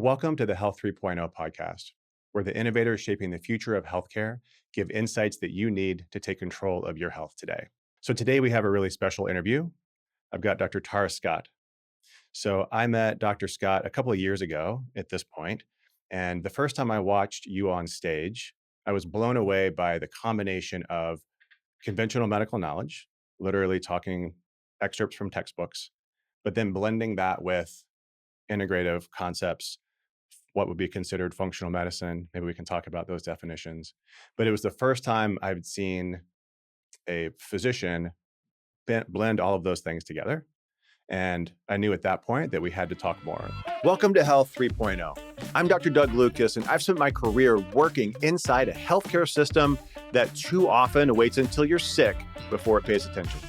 Welcome to the Health 3.0 podcast, where the innovators shaping the future of healthcare give insights that you need to take control of your health today. So today we have a really special interview. I've got Dr. Tara Scott. So I met Dr. Scott a couple of years ago at this point, and the first time I watched you on stage, I was blown away by the combination of conventional medical knowledge, literally talking excerpts from textbooks, but then blending that with integrative concepts, what would be considered functional medicine. Maybe we can talk about those definitions. But it was the first time I've seen a physician blend all of those things together. And I knew at that point that we had to talk more. Welcome to Health 3.0. I'm Dr. Doug Lucas, and I've spent my career working inside a healthcare system that too often waits until you're sick before it pays attention.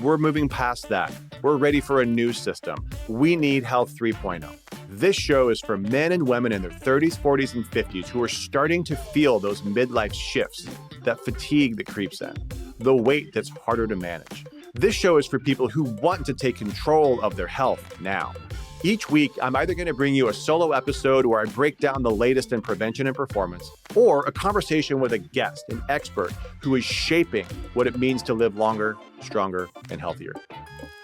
We're moving past that. We're ready for a new system. We need Health 3.0. This show is for men and women in their 30s, 40s, and 50s who are starting to feel those midlife shifts, that fatigue that creeps in, the weight that's harder to manage. This show is for people who want to take control of their health now. Each week, I'm either going to bring you a solo episode where I break down the latest in prevention and performance, or a conversation with a guest, an expert who is shaping what it means to live longer, stronger, and healthier.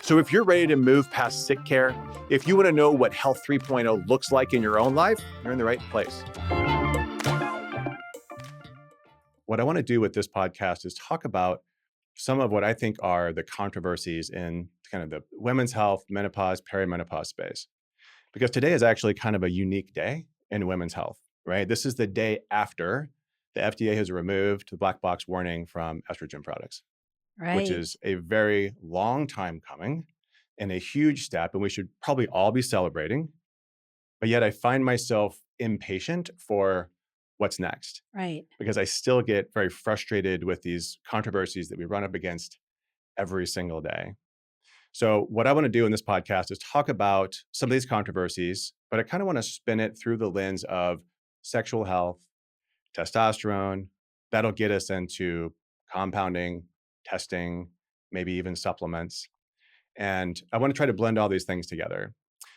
So if you're ready to move past sick care, if you want to know what Health 3.0 looks like in your own life, you're in the right place. What I want to do with this podcast is talk about some of what I think are the controversies in kind of the women's health, menopause, perimenopause space. Because today is actually kind of a unique day in women's health, right? This is the day after the FDA has removed the black box warning from estrogen products, which is a very long time coming and a huge step, and we should probably all be celebrating. But yet I find myself impatient for what's next. Right. Because I still get very frustrated with these controversies that we run up against every single day. So what I want to do in this podcast is talk about some of these controversies, but I kind of want to spin it through the lens of sexual health, testosterone. That'll get us into compounding, testing, maybe even supplements. And I want to try to blend all these things together.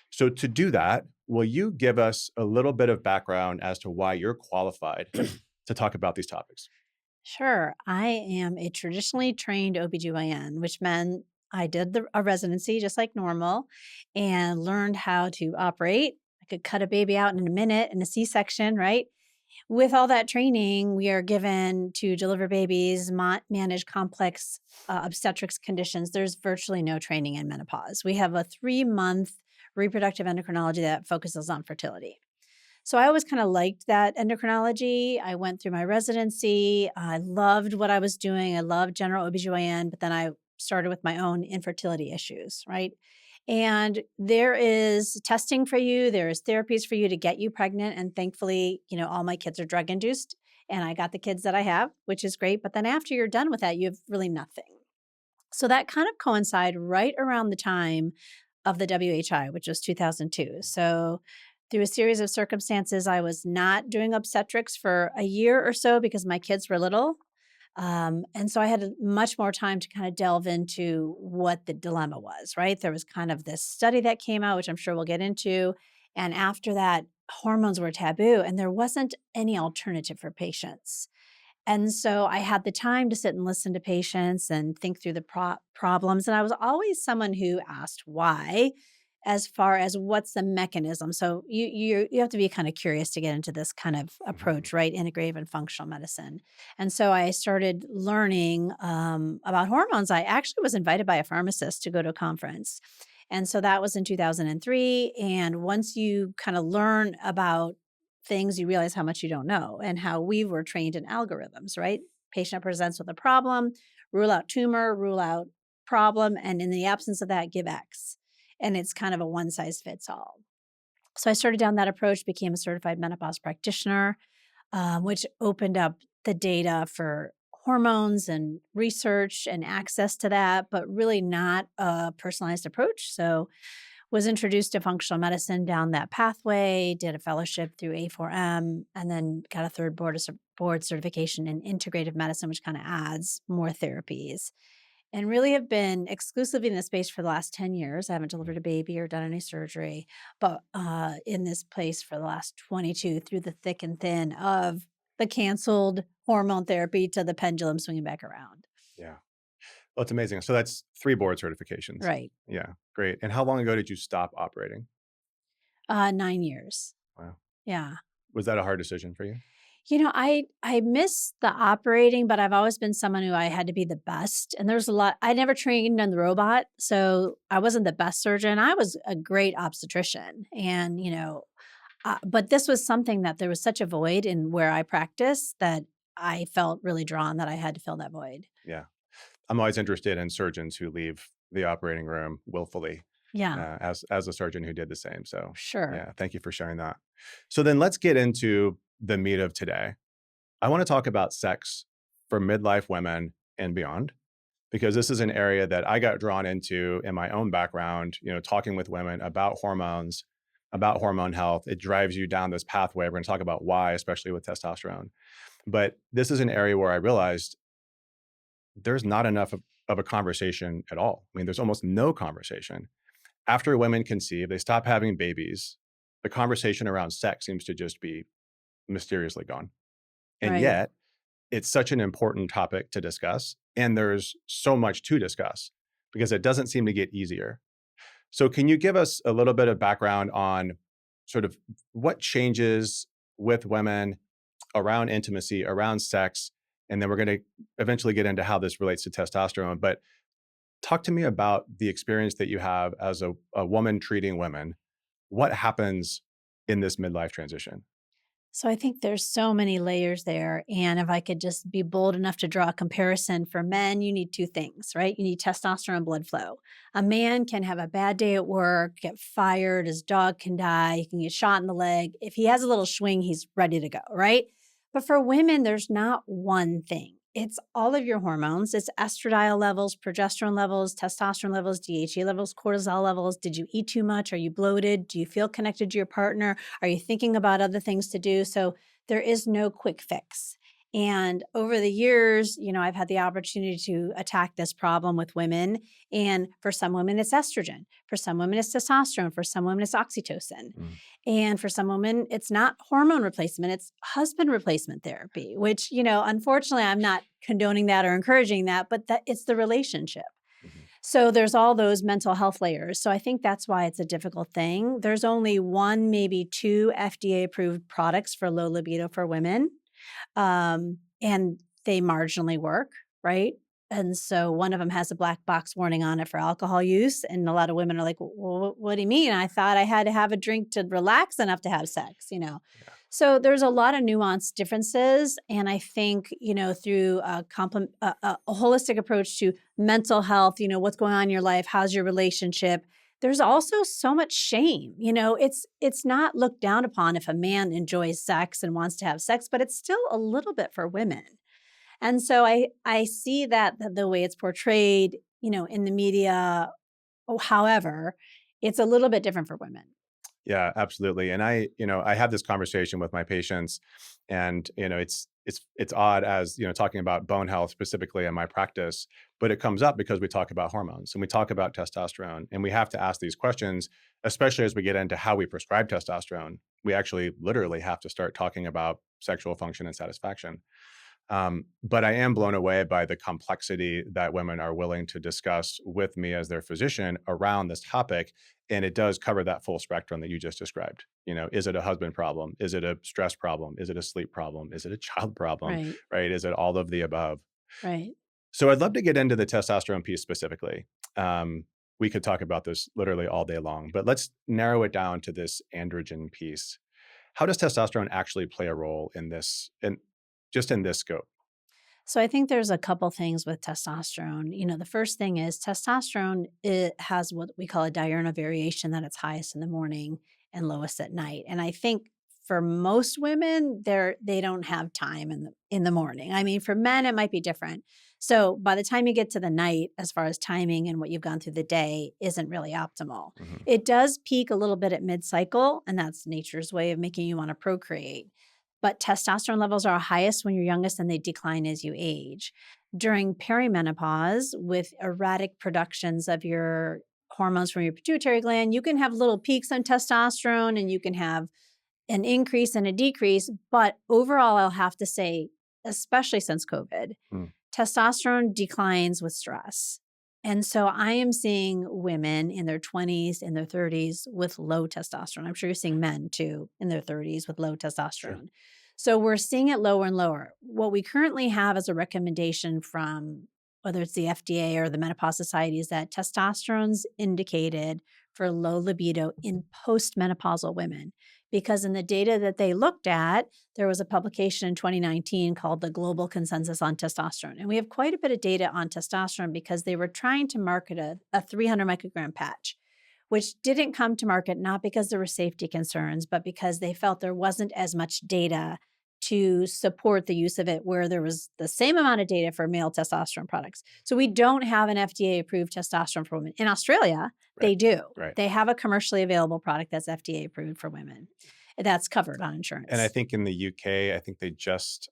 So to do that, will you give us a little bit of background as to why you're qualified to talk about these topics? Sure. I am a traditionally trained OBGYN, which meant I did a residency just like normal and learned how to operate. I could cut a baby out in a minute in a C-section, right? With all that training, we are given to deliver babies, manage complex obstetrics conditions. There's virtually no training in menopause. We have a 3-month reproductive endocrinology that focuses on fertility. So I always kind of liked that endocrinology. I went through my residency. I loved what I was doing. I loved general OBGYN, but then I started with my own infertility issues, right? And there is testing for you, there is therapies for you to get you pregnant. And thankfully, all my kids are drug induced and I got the kids that I have, which is great. But then after you're done with that, you have really nothing. So that kind of coincided right around the time of the WHI, which was 2002. So through a series of circumstances, I was not doing obstetrics for a year or so because my kids were little. And so I had much more time to kind of delve into what the dilemma was, right? There was kind of this study that came out, which I'm sure we'll get into. And after that, hormones were taboo and there wasn't any alternative for patients. And so I had the time to sit and listen to patients and think through the problems. And I was always someone who asked why, as far as what's the mechanism. So you have to be kind of curious to get into this kind of approach, right? Integrative and functional medicine. And so I started learning about hormones. I actually was invited by a pharmacist to go to a conference. And so that was in 2003. And once you kind of learn about things, you realize how much you don't know and how we were trained in algorithms, right? Patient presents with a problem, rule out tumor, rule out problem, and in the absence of that, give X. And it's kind of a one size fits all. So I started down that approach, became a certified menopause practitioner, which opened up the data for hormones and research and access to that, but really not a personalized approach. So was introduced to functional medicine down that pathway, did a fellowship through A4M, and then got a third board certification in integrative medicine, which kind of adds more therapies. and really have been exclusively in this space for the last 10 years. I haven't Mm. delivered a baby or done any surgery, but in this place for the last 22 through the thick and thin of the canceled hormone therapy to the pendulum swinging back around. Yeah. Well, it's amazing. So that's 3 board certifications. Right. Yeah, great. And how long ago did you stop operating? 9 years. Wow. Yeah. Was that a hard decision for you? I miss the operating, but I've always been someone who I had to be the best, and there's a lot I never trained on the robot, so I wasn't the best surgeon. I was a great obstetrician, and, but this was something that there was such a void in where I practice that I felt really drawn that I had to fill that void. Yeah. I'm always interested in surgeons who leave the operating room willfully, Yeah, as a surgeon who did the same. So, sure. yeah, thank you for sharing that. So then let's get into the meat of today. I wanna talk about sex for midlife women and beyond, because this is an area that I got drawn into in my own background, talking with women about hormones, about hormone health. It drives you down this pathway. We're gonna talk about why, especially with testosterone. But this is an area where I realized there's not enough of a conversation at all. I mean, there's almost no conversation. After women conceive, they stop having babies. The conversation around sex seems to just be mysteriously gone. And Right. yet, it's such an important topic to discuss. And there's so much to discuss because it doesn't seem to get easier. So, can you give us a little bit of background on sort of what changes with women around intimacy, around sex? And then we're going to eventually get into how this relates to testosterone. But talk to me about the experience that you have as a woman treating women. What happens in this midlife transition? So I think there's so many layers there. And if I could just be bold enough to draw a comparison for men, you need two things, right? You need testosterone blood flow. A man can have a bad day at work, get fired, his dog can die, he can get shot in the leg. If he has a little swing, he's ready to go, right? But for women, there's not one thing. It's all of your hormones. It's estradiol levels, progesterone levels, testosterone levels, DHEA levels, cortisol levels. Did you eat too much? Are you bloated? Do you feel connected to your partner? Are you thinking about other things to do? So there is no quick fix. And over the years, I've had the opportunity to attack this problem with women. And for some women, it's estrogen. For some women, it's testosterone. For some women, it's oxytocin. Mm, And for some women, it's not hormone replacement, it's husband replacement therapy, which, unfortunately, I'm not condoning that or encouraging that, but that it's the relationship. mhm. So there's all those mental health layers. So I think that's why it's a difficult thing. There's only one, maybe two FDA approved products for low libido for women. And they marginally work, right? And so one of them has a black box warning on it for alcohol use. And a lot of women are like, well, what do you mean? I thought I had to have a drink to relax enough to have sex. Yeah. So there's a lot of nuanced differences. And I think, through a holistic approach to mental health, what's going on in your life, how's your relationship, there's also so much shame. It's not looked down upon if a man enjoys sex and wants to have sex, but it's still a little bit for women. And so I see that the way it's portrayed, in the media, however, it's a little bit different for women. Yeah, absolutely. And I have this conversation with my patients, and it's odd as talking about bone health specifically in my practice, but it comes up because we talk about hormones and we talk about testosterone, and we have to ask these questions, especially as we get into how we prescribe testosterone. We actually literally have to start talking about sexual function and satisfaction. But I am blown away by the complexity that women are willing to discuss with me as their physician around this topic. And it does cover that full spectrum that you just described. Is it a husband problem? Is it a stress problem? Is it a sleep problem? Is it a child problem? Right. Right? Is it all of the above? Right. So I'd love to get into the testosterone piece specifically. We could talk about this literally all day long, but let's narrow it down to this androgen piece. How does testosterone actually play a role in this, in just in this scope? So I think there's a couple things with testosterone. The first thing is testosterone, it has what we call a diurnal variation, that it's highest in the morning and lowest at night. And I think for most women, they don't have time in the morning. I mean, for men, it might be different. So by the time you get to the night, as far as timing and what you've gone through the day, isn't really optimal. Mhm. It does peak a little bit at mid cycle, and that's nature's way of making you want to procreate. but testosterone levels are highest when you're youngest and they decline as you age. During perimenopause, with erratic productions of your hormones from your pituitary gland, you can have little peaks on testosterone and you can have an increase and a decrease. But overall, I'll have to say, especially since COVID, Mm, testosterone declines with stress. And so I am seeing women in their 20s, in their 30s with low testosterone. I'm sure you're seeing men too in their 30s with low sure. testosterone. So we're seeing it lower and lower. What we currently have as a recommendation from whether it's the FDA or the Menopause Society is that testosterone's indicated for low libido in postmenopausal women. Because in the data that they looked at, there was a publication in 2019 called the Global Consensus on Testosterone. And we have quite a bit of data on testosterone because they were trying to market a 300 microgram patch, which didn't come to market not because there were safety concerns, but because they felt there wasn't as much data to support the use of it, where there was the same amount of data for male testosterone products. So we don't have an FDA approved testosterone for women. In Australia, Right. they do. Right. They have a commercially available product that's FDA approved for women. That's covered on And I insurance. think in the UK, I think they just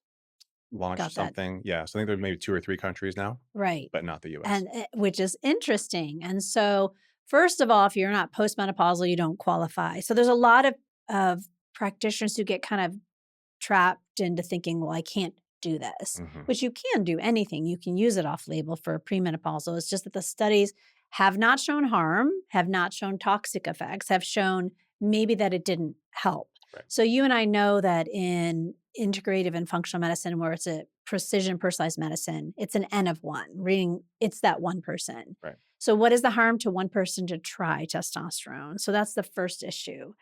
launched Got that. something. Yeah. So I think there's maybe 2 or 3 countries now, Right. but not the US. And which is interesting. And so, first of all, if you're not postmenopausal, you don't qualify. So there's a lot of practitioners who get kind of trapped into thinking, well, I can't do this, Hmm. which you can do anything. You can use it off label for premenopausal. It's just that the studies have not shown harm, have not shown toxic effects, have shown maybe that it didn't help. Right. So you and I know that in integrative and functional medicine, where it's a precision personalized medicine, it's an N of one, reading it's that one person. Right. So what is the harm to one person to try testosterone? So that's the first issue.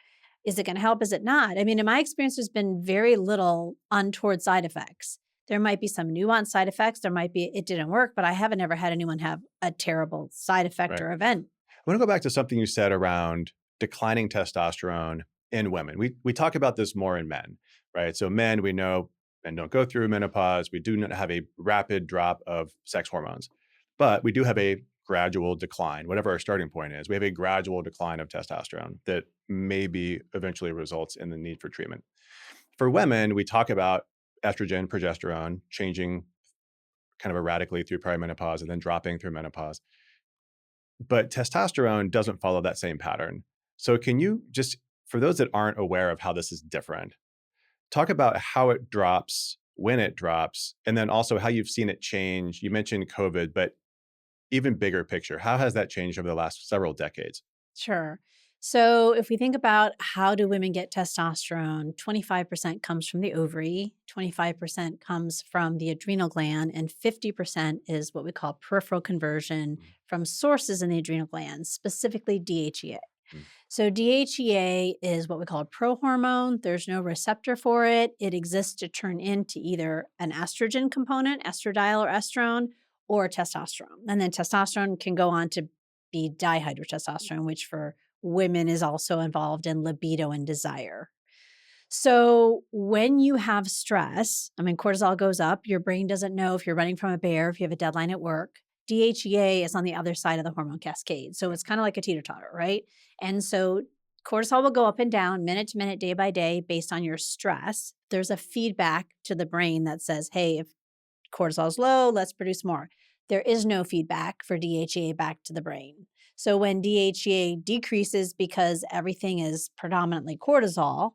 Is it going to help? Is it not? I mean, in my experience, there's been very little untoward side effects. There might be some nuanced side effects. There might be, it didn't work, but I haven't ever had anyone have a terrible side effect Right. or event. I want to go back to something you said around declining testosterone in women. We talk about this more in men, right? So men, we know men don't go through menopause. We do not have a rapid drop of sex hormones, but we do have a gradual decline, whatever our starting point is. We have a gradual decline of testosterone that maybe eventually results in the need for treatment. For women, we talk about estrogen, progesterone changing kind of erratically through perimenopause and then dropping through menopause. But testosterone doesn't follow that same pattern. So can you just, for those that aren't aware of how this is different, talk about how it drops, when it drops, and then also how you've seen it change? You mentioned COVID, but even bigger picture, how has that changed over the last several decades? Sure. So if we think about how do women get testosterone, 25% comes from the ovary, 25% comes from the adrenal gland, and 50% is what we call peripheral conversion Mm, from sources in the adrenal glands, specifically DHEA. mm, So DHEA is what we call a prohormone. There's no receptor for it. It exists to turn into either an estrogen component, estradiol or estrone, or testosterone. And then testosterone can go on to be dihydrotestosterone, which for women is also involved in libido and desire. So when you have stress, I mean, cortisol goes up, your brain doesn't know if you're running from a bear, if you have a deadline at work. DHEA is on the other side of the hormone cascade. So it's kind of like a teeter totter, right? And so cortisol will go up and down minute to minute, day by day, based on your stress. There's a feedback to the brain that says, hey, if cortisol is low, let's produce more. There is no feedback for DHEA back to the brain. So when DHEA decreases because everything is predominantly cortisol,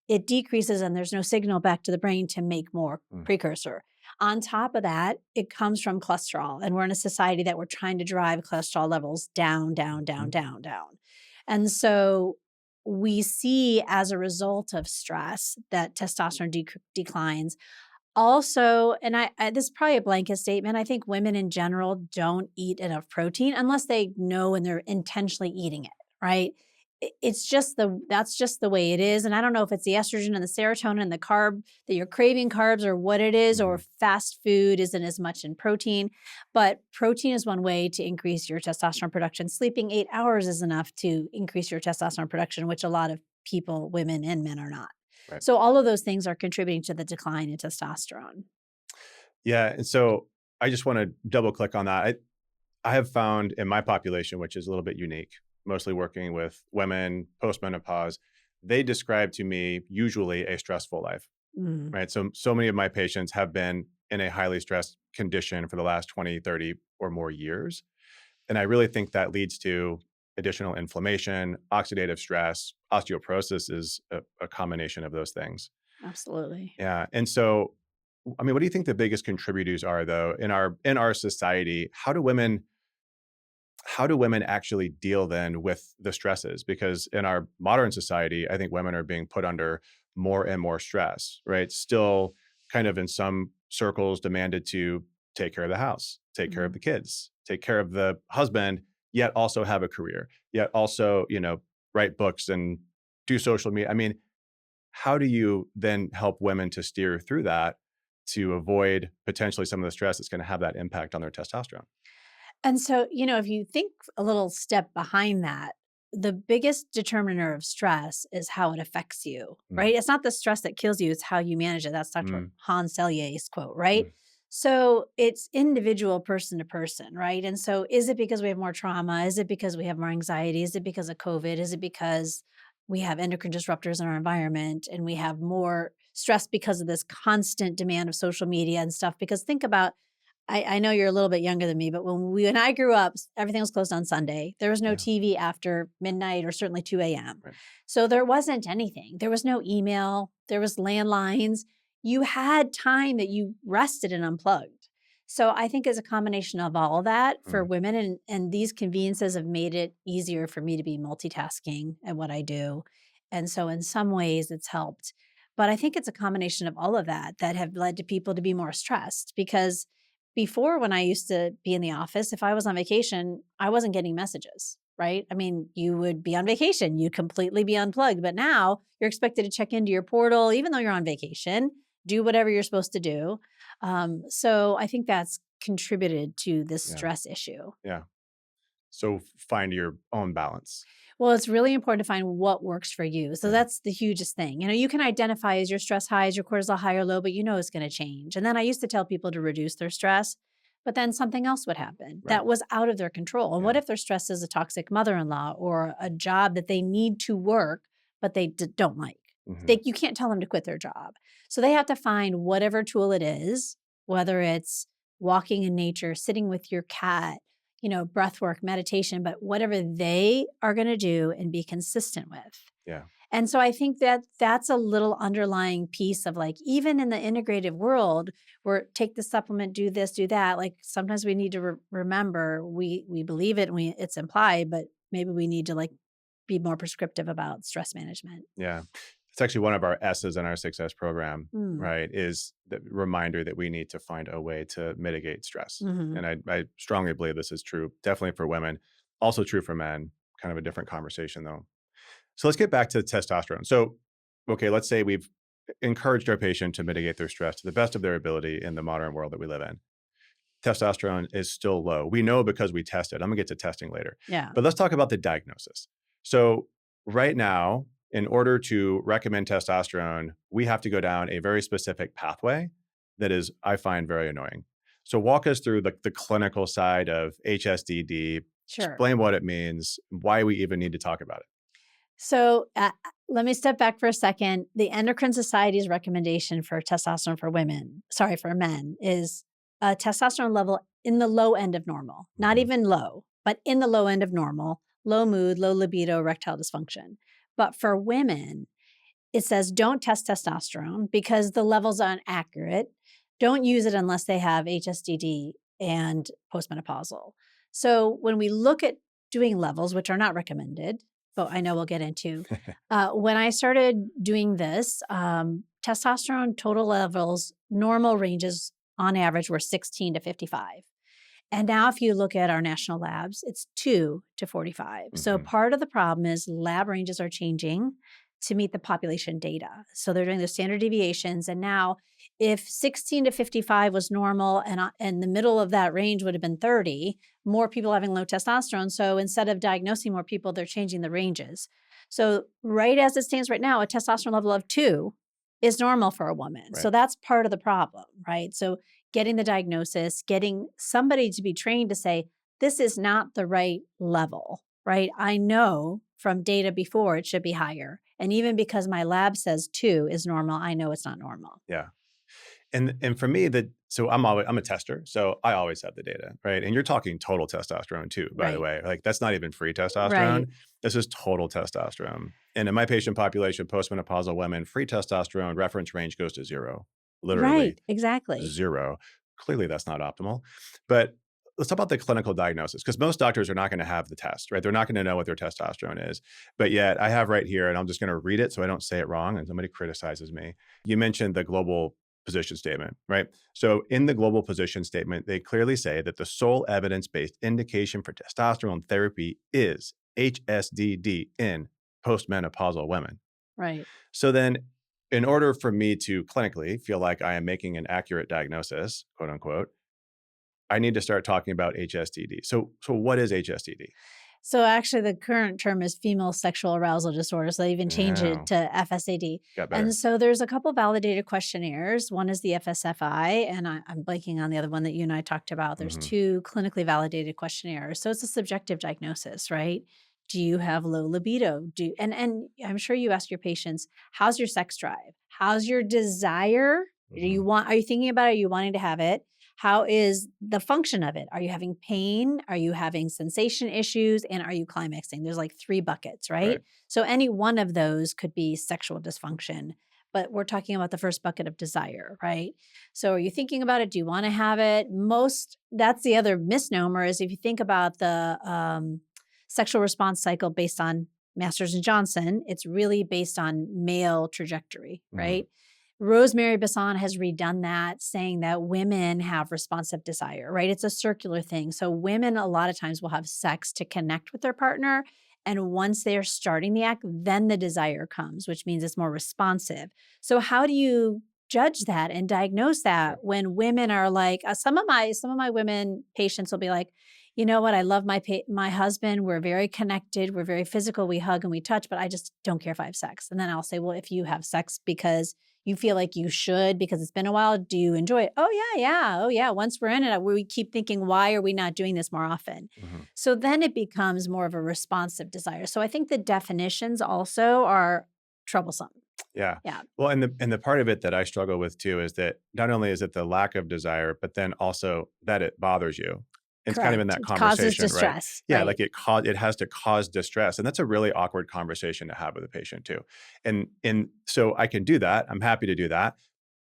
it decreases and there's no signal back to the brain to make more mm, precursor. On top of that, it comes from cholesterol. And we're in a society that we're trying to drive cholesterol levels down, down, down, mm. down, down. And so we see as a result of stress that testosterone declines. Also, and this is probably a blanket statement, I think women in general don't eat enough protein unless they know and they're intentionally eating it, right? It's just that's just the way it is. And I don't know if it's the estrogen and the serotonin and the carb that you're craving carbs or what it is, or Mhm. fast food isn't as much in protein. But protein is one way to increase your testosterone production. Sleeping 8 hours is enough to increase your testosterone production, which a lot of people, women and men, are not. Right. So all of those things are contributing to the decline in testosterone. Yeah. And so I just want to double click on that. I have found in my population, which is a little bit unique, mostly working with women postmenopause, they describe to me usually a stressful life. Mm, right? So many of my patients have been in a highly stressed condition for the last 20, 30 or more years. And I really think that leads to additional inflammation, oxidative stress, osteoporosis is a combination of those things. absolutely. Yeah. And so, I mean, what do you think the biggest contributors are though in our society? How do women actually deal then with the stresses? Because in our modern society, I think women are being put under more and more stress, right? Still kind of in some circles demanded to take care of the house, take care of Mhm. the kids, take care of the husband, yet also have a career, yet also, write books and do social media. I mean, how do you then help women to steer through that to avoid potentially some of the stress that's going to have that impact on their testosterone? And so, if you think a little step behind that, the biggest determiner of stress is how it affects you, Mm, right? It's not the stress that kills you, it's how you manage it. That's Dr. mm, Hans Selye's quote, right? mm, So it's individual person to person, right? And so is it because we have more trauma? Is it because we have more anxiety? Is it because of COVID? Is it because we have endocrine disruptors in our environment and we have more stress because of this constant demand of social media and stuff? Because think about I know you're a little bit younger than me, but when I grew up, everything was closed on Sunday. There was no yeah, TV after midnight or certainly 2 a.m. right. So there wasn't anything. There was no email. There was landlines. You had time that you rested and unplugged. So I think it's a combination of all of that for Mm, women, and these conveniences have made it easier for me to be multitasking at what I do. And so in some ways it's helped. But I think it's a combination of all of that that have led to people to be more stressed because before, when I used to be in the office, if I was on vacation, I wasn't getting messages, right? I mean, you would be on vacation, you'd completely be unplugged. But now you're expected to check into your portal, even though you're on vacation, do whatever you're supposed to do. So I think that's contributed to this yeah, stress issue. yeah. So find your own balance. Well, it's really important to find what works for you. So Yeah, that's the hugest thing. You can identify is your stress high, is your cortisol high or low, but it's going to change. And then I used to tell people to reduce their stress, but then something else would happen right. that was out of their control. And what Yeah. if their stress is a toxic mother-in-law or a job that they need to work, but they don't like? Mhm. You can't tell them to quit their job. So they have to find whatever tool it is, whether it's walking in nature, sitting with your cat, breath work, meditation, but whatever they are going to do and be consistent with. Yeah. And so I think that that's a little underlying piece of like, even in the integrative world, where take the supplement, do this, do that. Like sometimes we need to remember we believe it and it's implied, but maybe we need to like be more prescriptive about stress management. Yeah. It's actually one of our S's in our success program, Mm. right? Is the reminder that we need to find a way to mitigate stress. Hmm. And I strongly believe this is true, definitely for women, also true for men, kind of a different conversation though. So let's get back to testosterone. So, okay, let's say we've encouraged our patient to mitigate their stress to the best of their ability in the modern world that we live in. Testosterone is still low. We know because we tested. I'm gonna get to testing later. Yeah. But let's talk about the diagnosis. So right now, in order to recommend testosterone, we have to go down a very specific pathway that is, I find, very annoying. So walk us through the clinical side of HSDD, Sure. explain what it means, why we even need to talk about it. So let me step back for a second. The Endocrine Society's recommendation for testosterone for women, sorry, for men, is a testosterone level in the low end of normal, not Mhm. even low, but in the low end of normal, low mood, low libido, erectile dysfunction. But for women, it says don't test testosterone because the levels aren't accurate. Don't use it unless they have HSDD and postmenopausal. So when we look at doing levels, which are not recommended, but I know we'll get into, when I started doing this, testosterone total levels, normal ranges on average were 16 to 55. And now, if you look at our national labs, it's 2 to 45. So, Mhm. part of the problem is lab ranges are changing to meet the population data. So, they're doing the standard deviations. And now, if 16 to 55 was normal and the middle of that range would have been 30, more people having low testosterone. So, instead of diagnosing more people, they're changing the ranges. So, right as it stands right now, a testosterone level of 2 is normal for a woman. So, Right. that's part of the problem, right? So, getting the diagnosis, getting somebody to be trained to say, this is not the right level, right? I know from data before it should be higher. And even because my lab says 2 is normal, I know it's not normal. Yeah. And for me, I'm a tester, so I always have the data, right? And you're talking total testosterone too, by the Right. way. Like that's not even free testosterone. Right. This is total testosterone. And in my patient population, postmenopausal women, free testosterone reference range goes to zero, literally Right. Exactly. zero. Clearly, that's not optimal. But let's talk about the clinical diagnosis because most doctors are not going to have the test, right? They're not going to know what their testosterone is. But yet, I have right here, and I'm just going to read it so I don't say it wrong and somebody criticizes me. You mentioned the global position statement, right? So, in the global position statement, they clearly say that the sole evidence based indication for testosterone therapy is HSDD in postmenopausal women. Right. So then, in order for me to clinically feel like I am making an accurate diagnosis, quote unquote, I need to start talking about HSDD. So what is HSDD? So actually, the current term is female sexual arousal disorder. So they even change it Yeah, to FSAD. got And better. so there's a couple validated questionnaires. One is the FSFI, and I'm blanking on the other one that you and I talked about. There's Hmm. 2 clinically validated questionnaires. So it's a subjective diagnosis, right? Do you have low libido? And I'm sure you ask your patients, how's your sex drive? How's your desire? Hmm. Are you thinking about it? Are you wanting to have it? How is the function of it? Are you having pain? Are you having sensation issues? And are you climaxing? There's like 3 buckets, right? Right. So any one of those could be sexual dysfunction, but we're talking about the first bucket of desire, right? So are you thinking about it? Do you want to have it? That's the other misnomer is if you think about the sexual response cycle based on Masters and Johnson, it's really based on male trajectory, Hmm. right? Rosemary Basson has redone that, saying that women have responsive desire, right? It's a circular thing. So women a lot of times will have sex to connect with their partner. And once they're starting the act, then the desire comes, which means it's more responsive. So how do you judge that and diagnose Right. that when women are like, some of my women patients will be like, you know what? I love my husband. We're very connected. We're very physical. We hug and we touch, but I just don't care if I have sex. And then I'll say, well, if you have sex because you feel like you should because it's been a while, do you enjoy it? Oh, yeah, yeah. Oh, yeah. Once we're in it, we keep thinking, why are we not doing this more often? Hmm. So then it becomes more of a responsive desire. So I think the definitions also are troublesome. Yeah. Yeah, Well, and the part of it that I struggle with too is that not only is it the lack of desire, but then also that it bothers you. It's kind of in correct. that It causes conversation, right? distress, Yeah, right? like it has to cause distress, and that's a really awkward conversation to have with a patient too. And so I can do that. I'm happy to do that.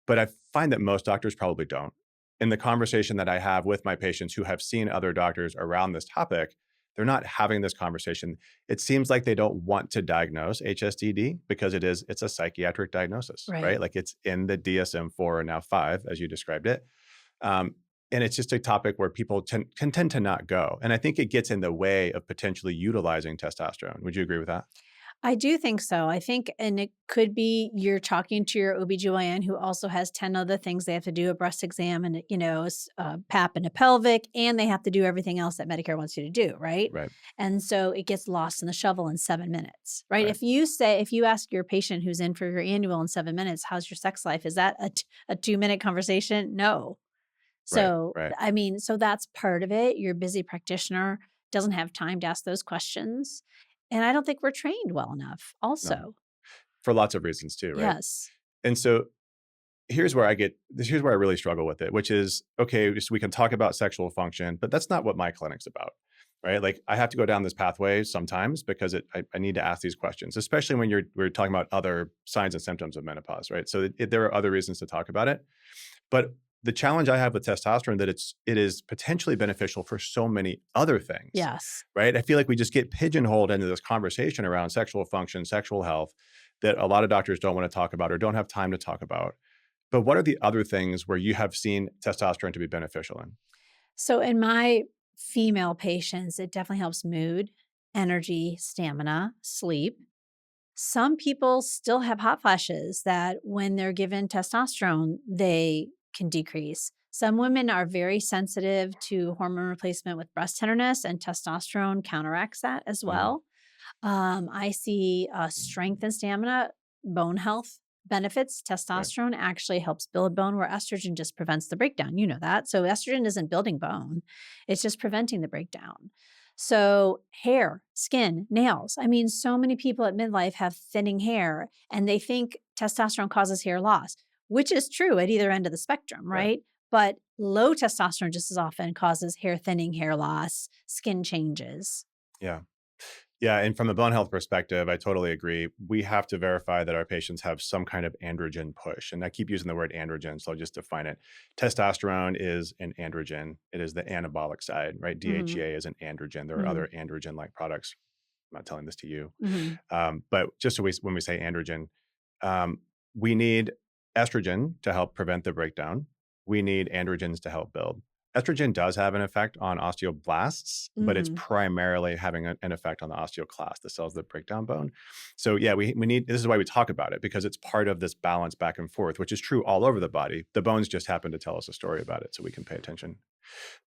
But I find that most doctors probably don't. In the conversation that I have with my patients who have seen other doctors around this topic, they're not having this conversation. It seems like they don't want to diagnose HSDD because it's a psychiatric diagnosis, right? Right. Like it's in the DSM-4 and now 5, as you described it. Um, and it's just a topic where people can tend to not go. And I think it gets in the way of potentially utilizing testosterone. Would you agree with that? I do think so. I think, and it could be you're talking to your OBGYN who also has 10 other things. They have to do a breast exam and, PAP and a pelvic, and they have to do everything else that Medicare wants you to do, right? Right. And so it gets lost in the shovel in 7 minutes, right? Right. If you ask your patient who's in for your annual in 7 minutes, how's your sex life? Is that a 2 minute conversation? No. Right. So, Right. I mean, so that's part of it. Your busy practitioner doesn't have time to ask those questions. And I don't think we're trained well enough No. also. For lots of reasons too, right? Yes. And so here's where I really struggle with it, which is okay, so we can talk about sexual function, but that's not what my clinic's about. Right. Like I have to go down this pathway sometimes because I need to ask these questions, especially when we're talking about other signs and symptoms of menopause. Right. So there are other reasons to talk about it. But the challenge I have with testosterone that it is potentially beneficial for so many other things. Yes. Right. I feel like we just get pigeonholed into this conversation around sexual function, sexual health that a lot of doctors don't want to talk about or don't have time to talk about. But what are the other things where you have seen testosterone to be beneficial in? So in my female patients, it definitely helps mood, energy, stamina, sleep. Some people still have hot flashes that when they're given testosterone, they can decrease. Some women are very sensitive to hormone replacement with breast tenderness, and testosterone counteracts that as Mhm. well. I see strength and stamina, bone health benefits. Right. Testosterone actually helps build bone, where estrogen just prevents the breakdown. You know that. So estrogen isn't building bone, it's just preventing the breakdown. So, hair, skin, nails. I mean, so many people at midlife have thinning hair and they think testosterone causes hair loss, which is true at either end of the spectrum, Right. right? But low testosterone just as often causes hair thinning, hair loss, skin changes. Yeah. Yeah, and from a bone health perspective, I totally agree. We have to verify that our patients have some kind of androgen push. And I keep using the word androgen, so I'll just define it. Testosterone is an androgen. It is the anabolic side, right? Hmm. DHEA is an androgen. There are Hmm. other androgen-like products. I'm not telling this to you. Hmm. But just so when we say androgen, um, we need estrogen to help prevent the breakdown. We need androgens to help build. Estrogen does have an effect on osteoblasts, but it's Hmm. primarily having an effect on the osteoclast, the cells that break down bone. So yeah, we need, this is why we talk about it, because it's part of this balance back and forth, which is true all over the body. The bones just happen to tell us a story about it so we can pay attention.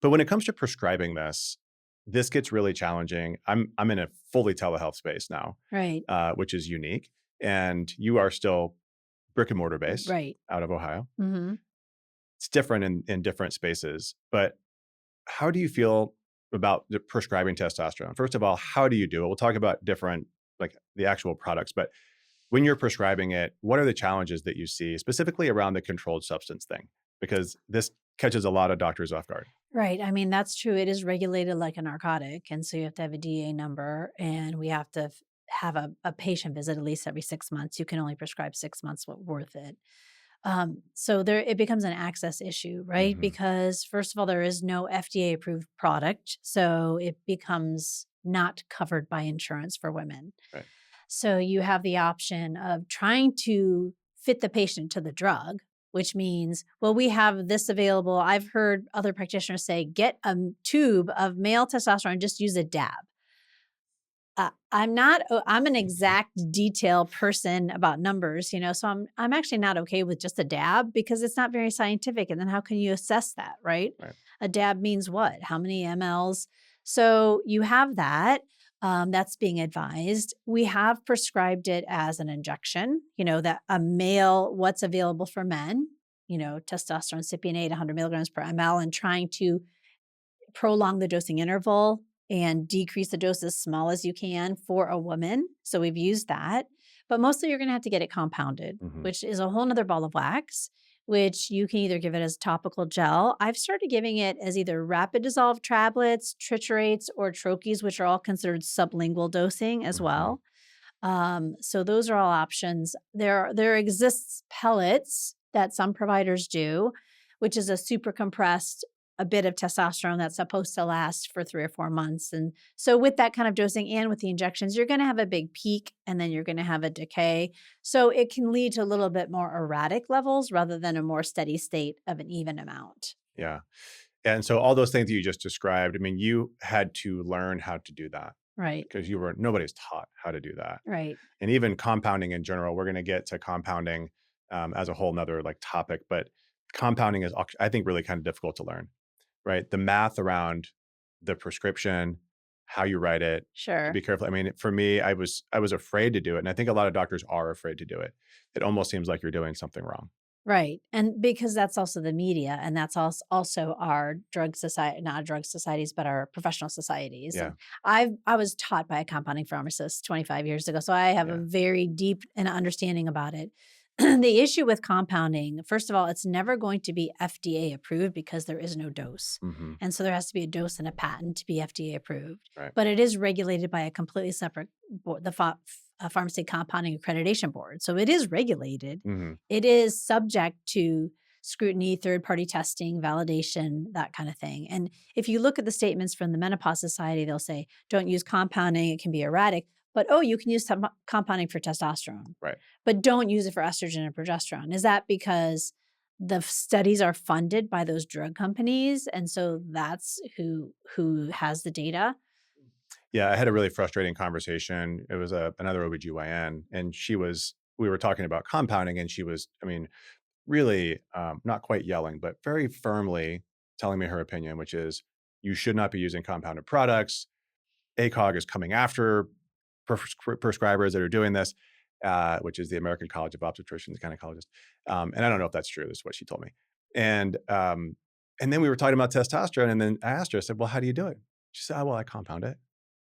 But when it comes to prescribing this gets really challenging. I'm in a fully telehealth space now, Right. which is unique, and you are still brick and mortar based Right. out of Ohio. Hmm. It's different in different spaces, but how do you feel about the prescribing testosterone? First of all, how do you do it? We'll talk about different, like the actual products, but when you're prescribing it, what are the challenges that you see specifically around the controlled substance thing? Because this catches a lot of doctors off guard. Right. I mean, that's true. It is regulated like a narcotic. And so you have to have a DA number and we have to have a patient visit at least every 6 months. You can only prescribe 6 months worth it. So there it becomes an access issue, right? Hmm. Because first of all, there is no FDA approved product. So it becomes not covered by insurance for women. Right. So you have the option of trying to fit the patient to the drug, which means, well, we have this available. I've heard other practitioners say, get a tube of male testosterone, just use a dab. I'm not, I'm an exact detail person about numbers, so I'm actually not okay with just a dab because it's not very scientific. And then how can you assess that, right? Right. A dab means what? How many mLs? So you have that. That's being advised. We have prescribed it as an injection, that a male, what's available for men, testosterone, cypionate, 100 milligrams per ml, and trying to prolong the dosing interval and decrease the dose as small as you can for a woman. So we've used that. But mostly you're going to have to get it compounded, Hmm. which is a whole nother ball of wax, which you can either give it as topical gel. I've started giving it as either rapid dissolve tablets, triturates, or troches, which are all considered sublingual dosing as Hmm. well. So those are all options. There exists pellets that some providers do, which is a super compressed a bit of testosterone that's supposed to last for 3 or 4 months. And so with that kind of dosing and with the injections, you're going to have a big peak and then you're going to have a decay. So it can lead to a little bit more erratic levels rather than a more steady state of an even amount. Yeah. And so all those things that you just described, I mean, you had to learn how to do that Right. because nobody's taught how to do that. Right. And even compounding in general, we're going to get to compounding as a whole nother like topic, but compounding is, I think, really kind of difficult to learn, right? The math around the prescription, how you write it, to Sure. be careful. I mean, for me, I was afraid to do it. And I think a lot of doctors are afraid to do it. It almost seems like you're doing something wrong. Right, and because that's also the media, and that's also our drug society, not drug societies, but our professional societies, Yeah. and I was taught by a compounding pharmacist 25 years ago, so I have a Yeah. very deep and understanding about it. The issue with compounding, first of all, it's never going to be FDA approved because there is no dose, Hmm. and so there has to be a dose and a patent to be FDA approved, Right. but it is regulated by a completely separate board, the Pharmacy Compounding Accreditation Board, so it is regulated. Hmm. It is subject to scrutiny, third party testing, validation, that kind of thing. And if you look at the statements from the Menopause Society, they'll say, don't use compounding, it can be erratic. But oh, you can use some compounding for testosterone, Right. but don't use it for estrogen and progesterone. Is that because the studies are funded by those drug companies, and so that's who has the data? Yeah, I had a really frustrating conversation. It was another OBGYN, and we were talking about compounding, and she was, I mean, really not quite yelling, but very firmly telling me her opinion, which is you should not be using compounded products. ACOG is coming after prescribers that are doing this, which is the American College of Obstetricians and Gynecologists. And I don't know if that's true. This is what she told me. And then we were talking about testosterone, and then I asked her, I said, "Well, how do you do it?" She said, "Oh, well, I compound it."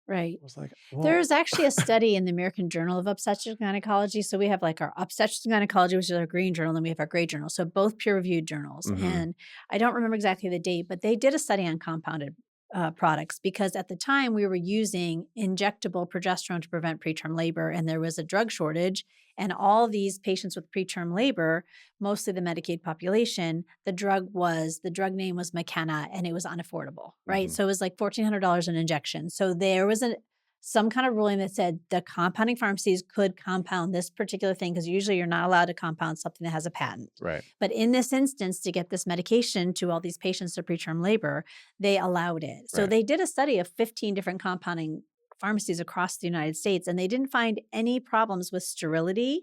Right. I was like, "Well." There's actually a study in the American Journal of Obstetrics and Gynecology. So we have like our Obstetrics and Gynecology, which is our green journal, and we have our gray journal. So both peer reviewed journals. Mhm, And I don't remember exactly the date, but they did a study on compounded products because at the time we were using injectable progesterone to prevent preterm labor, and there was a drug shortage. And all these patients with preterm labor, mostly the Medicaid population, the drug name was McKenna, and it was unaffordable, right? mhm, So it was like $1,400 an injection. So there was some kind of ruling that said the compounding pharmacies could compound this particular thing because usually you're not allowed to compound something that has a patent. right, But in this instance, to get this medication to all these patients to preterm labor, they allowed it. So right. they did a study of 15 different compounding pharmacies across the United States, and they didn't find any problems with sterility,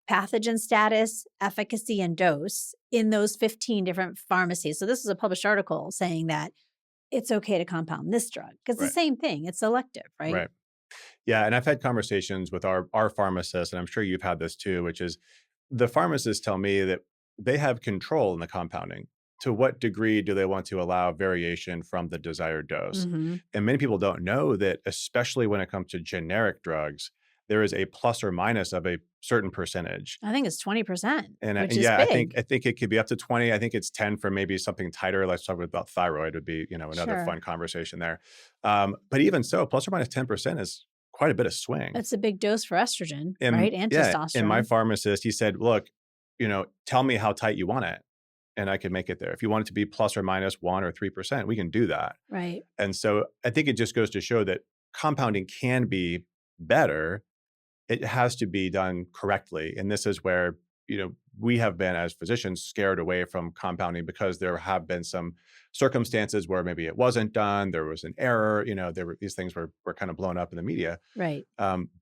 pathogen status, efficacy, and dose in those 15 different pharmacies. So this is a published article saying that it's okay to compound this drug because it's Right, the same thing. It's selective, right? right. Yeah, and I've had conversations with our pharmacists, and I'm sure you've had this too, which is the pharmacists tell me that they have control in the compounding. To what degree do they want to allow variation from the desired dose? Mhm. And many people don't know that, especially when it comes to generic drugs, there is a plus or minus of a certain percentage. I think it's 20%, And which is yeah, big. I think it could be up to 20. I think it's 10 for maybe something tighter. Let's talk about thyroid would be, another fun Sure. conversation there. But even so, plus or minus 10% is quite a bit of swing. It's a big dose for estrogen, And right? And yeah, and my testosterone. pharmacist, he said, "Look, tell me how tight you want it, and I can make it there. If you want it to be plus or minus 1 or 3%, we can do that." Right. And so I think it just goes to show that compounding can be better. It has to be done correctly, and this is where, we have been, as physicians, scared away from compounding because there have been some circumstances where maybe it wasn't done, there was an error, these things were kind of blown up in the media. Right.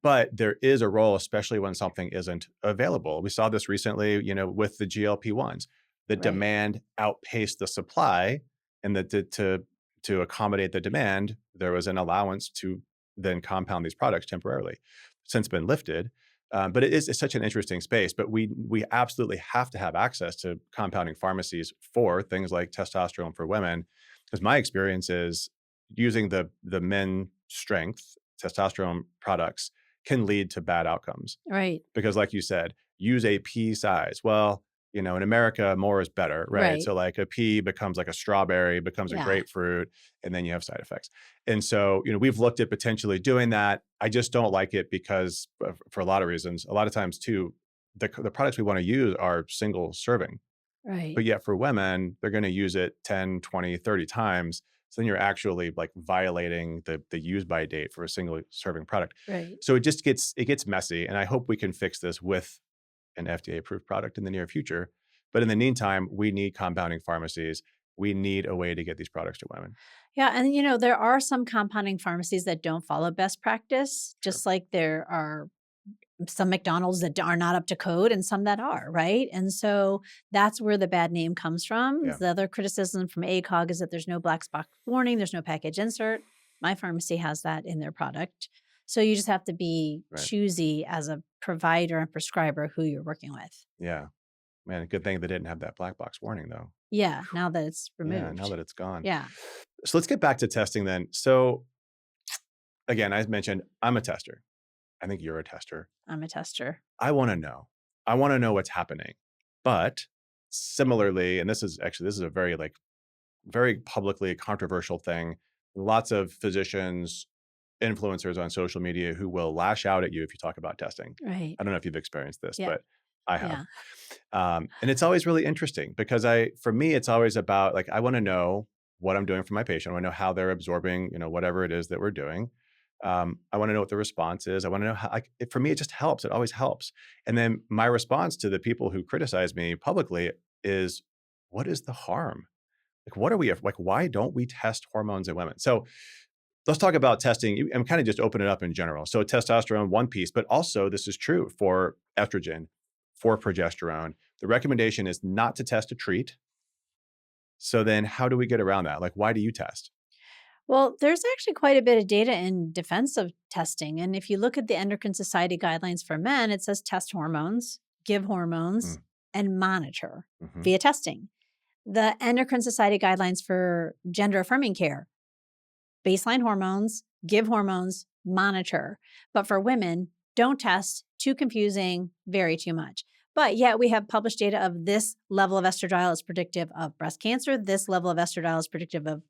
But there is a role, especially when something isn't available. We saw this recently, with the GLP-1s. The Right. demand outpaced the supply, and to accommodate the demand, there was an allowance to then compound these products temporarily. Since been lifted, but it's such an interesting space. But we absolutely have to have access to compounding pharmacies for things like testosterone for women, because my experience is using the men strength testosterone products can lead to bad outcomes. Right. Because like you said, use a pea size. Well, in America, more is better, right? Right. So like a pea becomes like a strawberry, becomes a Yeah. grapefruit, and then you have side effects. And so, we've looked at potentially doing that. I just don't like it because for a lot of reasons. A lot of times too, the products we want to use are single serving. Right. But yet for women, they're going to use it 10, 20, 30 times. So then you're actually like violating the use by date for a single serving product. Right. So it gets messy. And I hope we can fix this with an FDA approved product in the near future. But in the meantime, we need compounding pharmacies. We need a way to get these products to women. Yeah, and there are some compounding pharmacies that don't follow best practice, Sure. just like there are some McDonald's that are not up to code and some that are, right? And so that's where the bad name comes from. Yeah. The other criticism from ACOG is that there's no black box warning, there's no package insert. My pharmacy has that in their product. So you just have to be Right. choosy as a provider and prescriber who you're working with. Yeah. Man, good thing they didn't have that black box warning though. Yeah, now that it's Yeah. Now removed. that it's gone. Yeah, So let's get back to testing then. So again, I mentioned I'm a tester. I think you're a tester. I'm a tester. I want to know. I want to know what's happening. But similarly, and this is a very very publicly controversial thing. Lots of physicians, influencers on social media who will lash out at you if you talk about testing. Right. I don't know if you've experienced this, Yeah. but I have. Yeah. And it's always really interesting because for me, it's always about like, I want to know what I'm doing for my patient. I want to know how they're absorbing, whatever it is that we're doing. I want to know what the response is. I want to know how, for me, it just helps. It always helps. And then my response to the people who criticize me publicly is, what is the harm? Like, what are we, like, why don't we test hormones in women? So let's talk about testing and kind of just open it up in general. So testosterone, one piece, but also this is true for estrogen, for progesterone. The recommendation is not to test to treat. So then how do we get around that? Like, why do you test? Well, there's actually quite a bit of data in defense of testing. And if you look at the Endocrine Society guidelines for men, it says test hormones, give hormones, Mm, and monitor mhm, via testing. The Endocrine Society guidelines for gender affirming care baseline hormones, give hormones, monitor. But for women, don't test, too confusing, vary too much. But yet we have published data of this level of estradiol is predictive of breast cancer. This level of estradiol is predictive of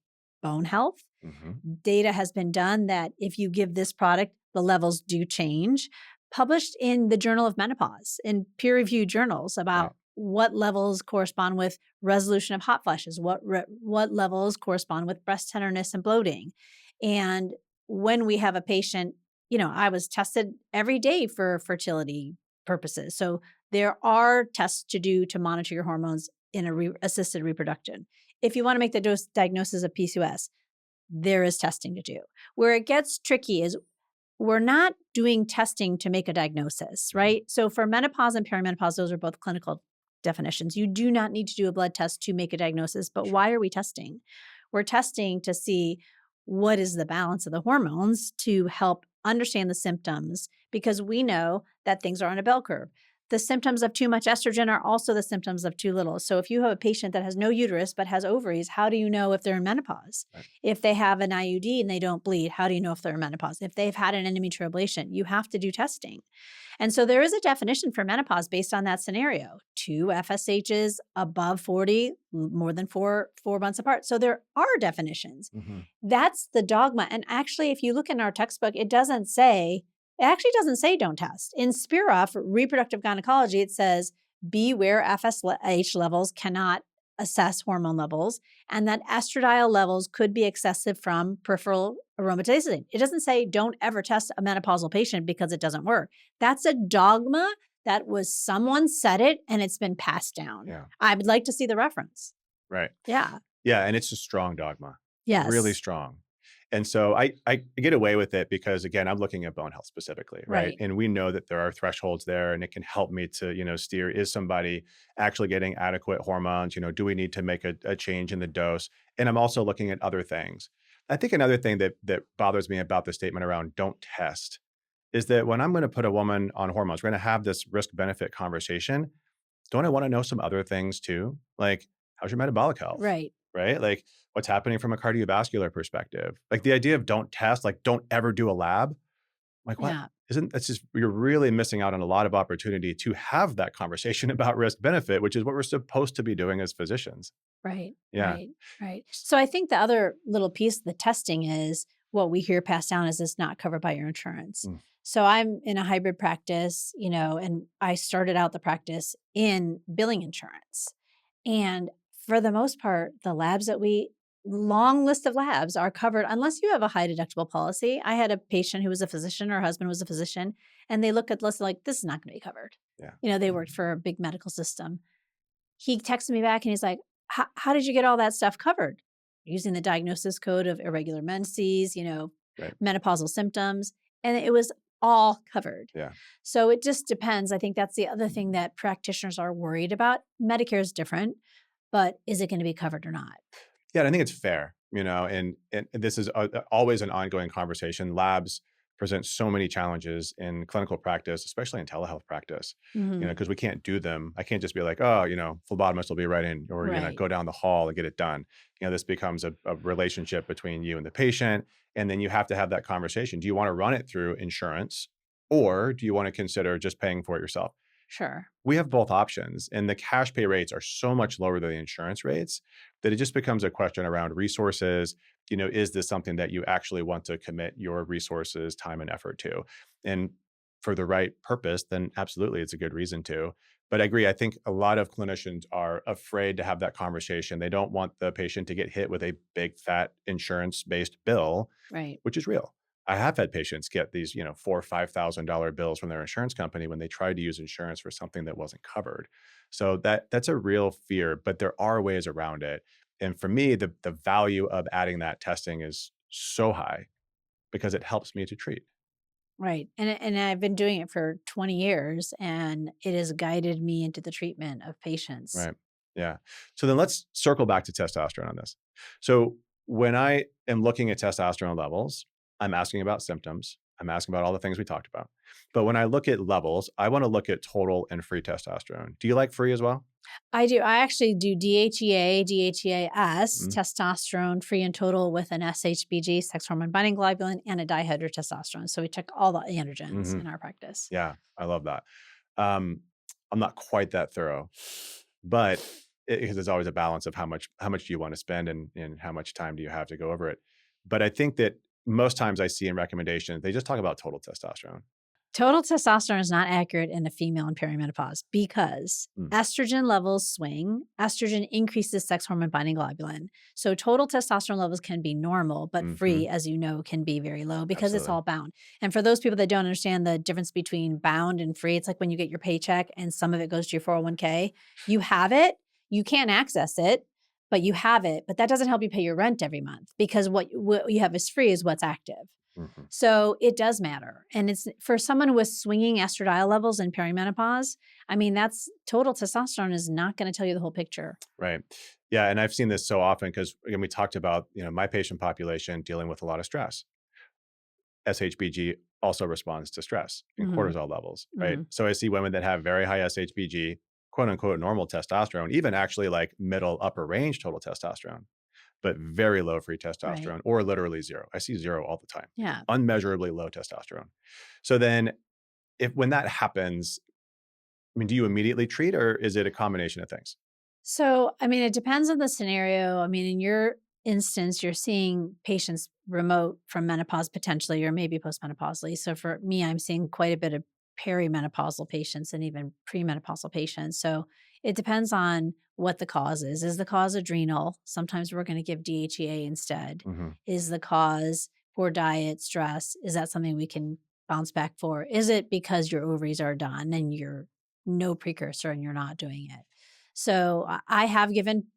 bone health. Hmm. Data has been done that if you give this product, the levels do change. Published in the Journal of Menopause, in peer-reviewed journals Right. about what levels correspond with resolution of hot flushes, what levels correspond with breast tenderness and bloating. And when we have a patient, I was tested every day for fertility purposes. So there are tests to do to monitor your hormones in a assisted reproduction. If you want to make the diagnosis of PCOS, there is testing to do. Where it gets tricky is we're not doing testing to make a diagnosis, Mhm. right? So for menopause and perimenopause, those are both clinical definitions. You do not need to do a blood test to make a diagnosis, but Sure. why are we testing? We're testing to see what is the balance of the hormones to help understand the symptoms because we know that things are on a bell curve. The symptoms of too much estrogen are also the symptoms of too little. So if you have a patient that has no uterus but has ovaries, how do you know if they're in menopause? Right. If they have an IUD and they don't bleed, how do you know if they're in menopause? If they've had an endometrial ablation, you have to do testing. And so there is a definition for menopause based on that scenario. 2 FSHs above 40, more than four months apart. So there are definitions. Mhm. That's the dogma. And actually, if you look in our textbook, it actually doesn't say don't test. In Spiroff, reproductive gynecology, it says beware FSH levels cannot assess hormone levels and that estradiol levels could be excessive from peripheral aromatase. It doesn't say don't ever test a menopausal patient because it doesn't work. That's a dogma that was someone said it and it's been passed down. Yeah. I would like to see the reference. Right. Yeah. Yeah, and it's a strong dogma, really Yes. strong. And so I get away with it because again, I'm looking at bone health specifically, right? Right. And we know that there are thresholds there, and it can help me to steer: is somebody actually getting adequate hormones? Do we need to make a change in the dose? And I'm also looking at other things. I think another thing that bothers me about the statement around "don't test" is that when I'm going to put a woman on hormones, we're going to have this risk benefit conversation. Don't I want to know some other things too? Like, how's your metabolic health? Right. Right? Like, what's happening from a cardiovascular perspective? Like, the idea of don't test, like, don't ever do a lab. Like, what? Yeah. Isn't that's just, you're really missing out on a lot of opportunity to have that conversation about risk benefit, which is what we're supposed to be doing as physicians. Right, Yeah. right, right. So I think the other little piece of the testing is what we hear passed down is it's not covered by your insurance. Mm. So I'm in a hybrid practice, and I started out the practice in billing insurance. And for the most part, the labs that long list of labs are covered unless you have a high deductible policy. I had a patient who was a physician, her husband was a physician, and they look at the list like, this is not going to be covered. Yeah. They worked for a big medical system. He texted me back and he's like, how did you get all that stuff covered? Using the diagnosis code of irregular menses, Right. menopausal symptoms, and it was all covered. Yeah. So it just depends. I think that's the other thing that practitioners are worried about. Medicare is different, but is it going to be covered or not? Yeah, and I think it's fair, and this is always an ongoing conversation. Labs present so many challenges in clinical practice, especially in telehealth practice, Mhm. because we can't do them. I can't just be like, oh, phlebotomist will be right in, or, Right. go down the hall and get it done. This becomes a relationship between you and the patient. And then you have to have that conversation. Do you want to run it through insurance, or do you want to consider just paying for it yourself? Sure. We have both options, and the cash pay rates are so much lower than the insurance rates that it just becomes a question around resources. Is this something that you actually want to commit your resources, time, and effort to? And for the right purpose, then absolutely it's a good reason to. But I agree. I think a lot of clinicians are afraid to have that conversation. They don't want the patient to get hit with a big, fat insurance based bill, Right. which is real. I have had patients get these, $4,000 or $5,000 bills from their insurance company when they tried to use insurance for something that wasn't covered. So that's a real fear, but there are ways around it. And for me, the value of adding that testing is so high because it helps me to treat. Right. And I've been doing it for 20 years and it has guided me into the treatment of patients. Right. Yeah. So then let's circle back to testosterone on this. So when I am looking at testosterone levels, I'm asking about symptoms. I'm asking about all the things we talked about. But when I look at levels, I want to look at total and free testosterone. Do you like free as well? I do. I actually do DHEA, DHEAS, Mm, testosterone free and total with an SHBG, sex hormone binding globulin, and a dihydrotestosterone. So we check all the androgens mhm. in our practice. Yeah, I love that. Um, I'm not quite that thorough, but because there's always a balance of how much do you want to spend and how much time do you have to go over it. But I think that most times I see in recommendations, they just talk about total testosterone. Total testosterone is not accurate in a female in perimenopause because Mm, estrogen levels swing. Estrogen increases sex hormone binding globulin. So total testosterone levels can be normal, but mhm, free, as you know, can be very low because it's absolutely. all bound. And for those people that don't understand the difference between bound and free, it's like when you get your paycheck and some of it goes to your 401k. You have it, you can't access it, but you have it. But that doesn't help you pay your rent every month because what you have is free is what's active. Mhm, So it does matter. And it's for someone with swinging estradiol levels in perimenopause. I mean, that's total testosterone is not going to tell you the whole picture. right. Yeah, and I've seen this so often because again, we talked about, my patient population dealing with a lot of stress. SHBG also responds to stress and Hmm. cortisol levels, right? Hmm. So I see women that have very high SHBG, quote unquote, normal testosterone, even actually like middle upper range total testosterone, but very low free Right. testosterone or literally zero. I see zero all the time, Yeah. unmeasurably low testosterone. So then if when that happens, I mean, do you immediately treat or is it a combination of things? So, I mean, it depends on the scenario. I mean, in your instance, you're seeing patients remote from menopause potentially, or maybe postmenopausally. So, for me, I'm seeing quite a bit of perimenopausal patients and even premenopausal patients. So, it depends on what the cause is. Is the cause adrenal? Sometimes we're going to give DHEA instead. Hmm. Is the cause poor diet, stress? Is that something we can bounce back for? Is it because your ovaries are done and you're no precursor and you're not doing it? So I have given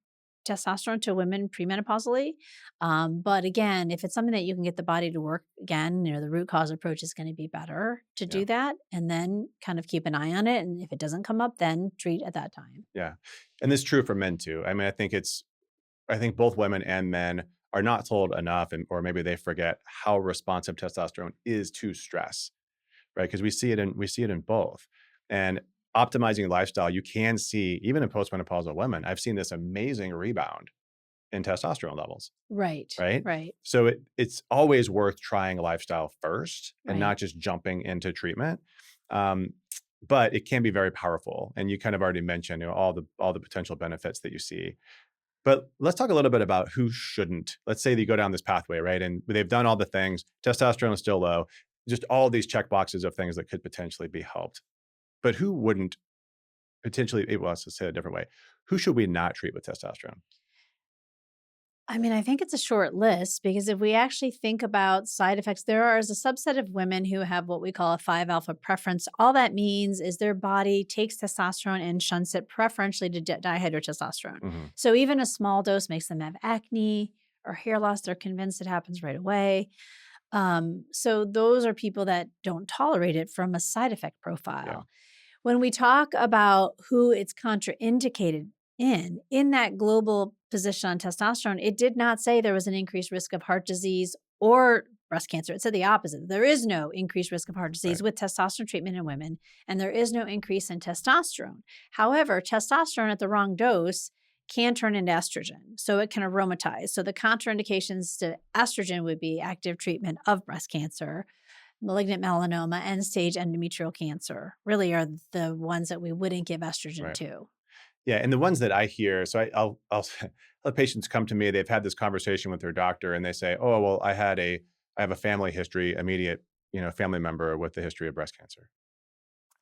testosterone to women premenopausally. But again, if it's something that you can get the body to work again, the root cause approach is going to be better to Yeah. do that and then kind of keep an eye on it. And if it doesn't come up, then treat at that time. Yeah. And this is true for men too. I mean, I think both women and men are not told enough or maybe they forget how responsive testosterone is to stress, right? Because we see it in both. And optimizing lifestyle, you can see even in postmenopausal women, I've seen this amazing rebound in testosterone levels, Right, right? right, So it's always worth trying lifestyle first and right. not just jumping into treatment. Um, but it can be very powerful. And you kind of already mentioned, all the potential benefits that you see. But let's talk a little bit about who shouldn't. Let's say that you go down this pathway, right? And they've done all the things, testosterone is still low, just all these check boxes of things that could potentially be helped. But who wouldn't potentially, well, let's just say it a different way. Who should we not treat with testosterone? I mean, I think it's a short list because if we actually think about side effects, there is a subset of women who have what we call a 5 alpha preference. All that means is their body takes testosterone and shunts it preferentially to dihydrotestosterone. Hmm. So even a small dose makes them have acne or hair loss. They're convinced it happens right away. So those are people that don't tolerate it from a side effect Yeah. profile. When we talk about who it's contraindicated in that global position on testosterone, it did not say there was an increased risk of heart disease or breast cancer. It said the opposite. There is no increased risk of heart disease Right. with testosterone treatment in women, and there is no increase in testosterone. However, testosterone at the wrong dose can turn into estrogen. So it can aromatize. So the contraindications to estrogen would be active treatment of breast cancer, malignant melanoma, and stage endometrial cancer really are the ones that we wouldn't give estrogen Right. to. Yeah. And the ones that I hear, so I'll let patients come to me. They've had this conversation with their doctor, and they say, "Oh, well, I have a family history, immediate, family member with the history of breast cancer."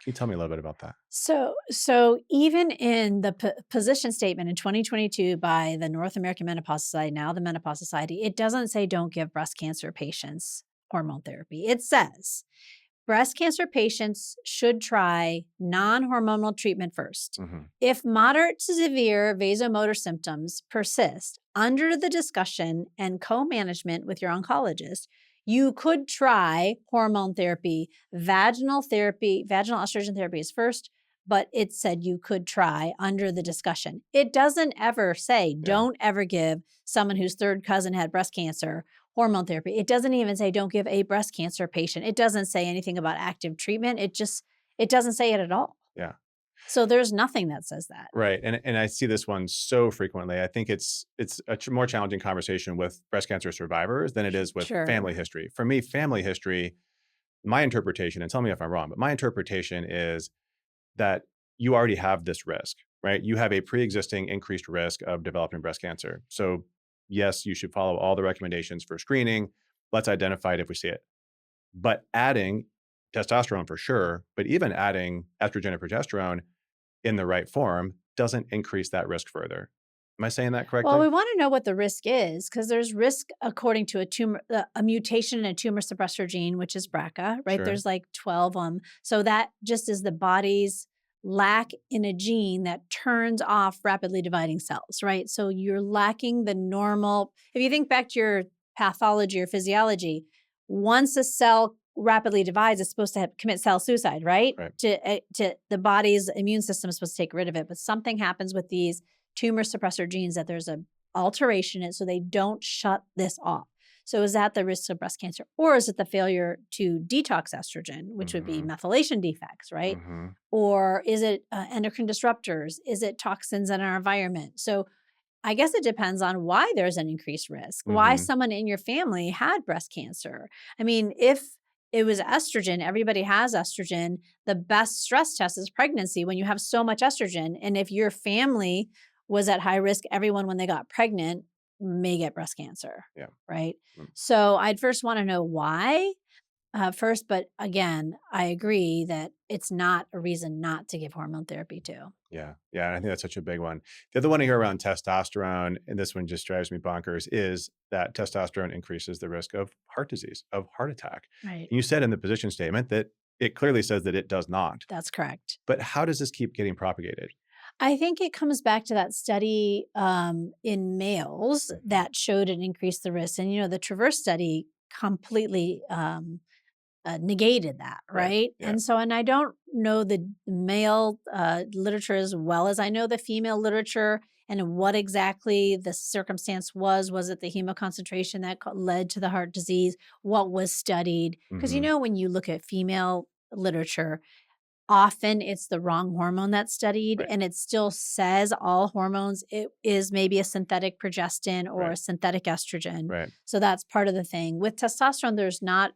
Can you tell me a little bit about that? So even in the position statement in 2022 by the North American Menopause Society, now the Menopause Society, it doesn't say don't give breast cancer patients hormone therapy. It says breast cancer patients should try non hormonal treatment first. Hmm. If moderate to severe vasomotor symptoms persist under the discussion and co management with your oncologist, you could try hormone therapy, vaginal estrogen therapy is first, but it said you could try under the discussion. It doesn't ever say Yeah. don't ever give someone whose third cousin had breast cancer hormone therapy. It doesn't even say don't give a breast cancer patient. It doesn't say anything about active treatment. It doesn't say it at all. Yeah. So there's nothing that says that. Right, and I see this one so frequently. I think it's a more challenging conversation with breast cancer survivors than it is with family Sure. history. For me, family history, my interpretation, and tell me if I'm wrong, but my interpretation is that you already have this risk, right? You have a pre-existing increased risk of developing breast cancer. So, yes, you should follow all the recommendations for screening. Let's identify it if we see it. But adding testosterone for sure, but even adding estrogen and progesterone in the right form doesn't increase that risk further. Am I saying that Well, correctly? we want to know what the risk is because there's risk according to a mutation in a tumor suppressor gene, which is BRCA, right? Sure. There's like 12 of them. So that just is the body's lack in a gene that turns off rapidly dividing cells, right? So you're lacking the normal. If you think back to your pathology or physiology, once a cell rapidly divides, it's supposed to commit cell suicide, right? Right. To the body's immune system is supposed to take rid of it, but something happens with these tumor suppressor genes that there's a alteration in it so they don't shut this off. So is that the risk of breast cancer? Or is it the failure to detox estrogen, which would be Mhm. methylation defects, right? Mhm. Or is it endocrine disruptors? Is it toxins in our environment? So I guess it depends on why there's an increased risk, why Mhm. someone in your family had breast cancer. I mean, if it was estrogen, everybody has estrogen. The best stress test is pregnancy when you have so much estrogen. And if your family was at high risk, everyone, when they got pregnant, may get breast cancer, Yeah. right? Mm. So I'd first want to know why first. But again, I agree that it's not a reason not to give hormone therapy too. Yeah. Yeah, I think that's such a big one. The other one I hear around testosterone, and this one just drives me bonkers, is that testosterone increases the risk of heart disease, of heart attack. Right. And you said in the position statement that it clearly says that it does not. That's correct. But how does this keep getting propagated? I think it comes back to that study in males Mhm. that showed it increased the risk. And, the Traverse study completely negated that, Right. right? Yeah. And I don't know the male literature as well as I know the female literature and what exactly the circumstance was. Was it the hemoconcentration that led to the heart disease? What was studied? Because, Mhm. when you look at female literature, often it's the wrong hormone that's studied, Right. and it still says all hormones. It is maybe a synthetic progestin or Right. a synthetic estrogen. Right. So that's part of the thing. With testosterone, there's not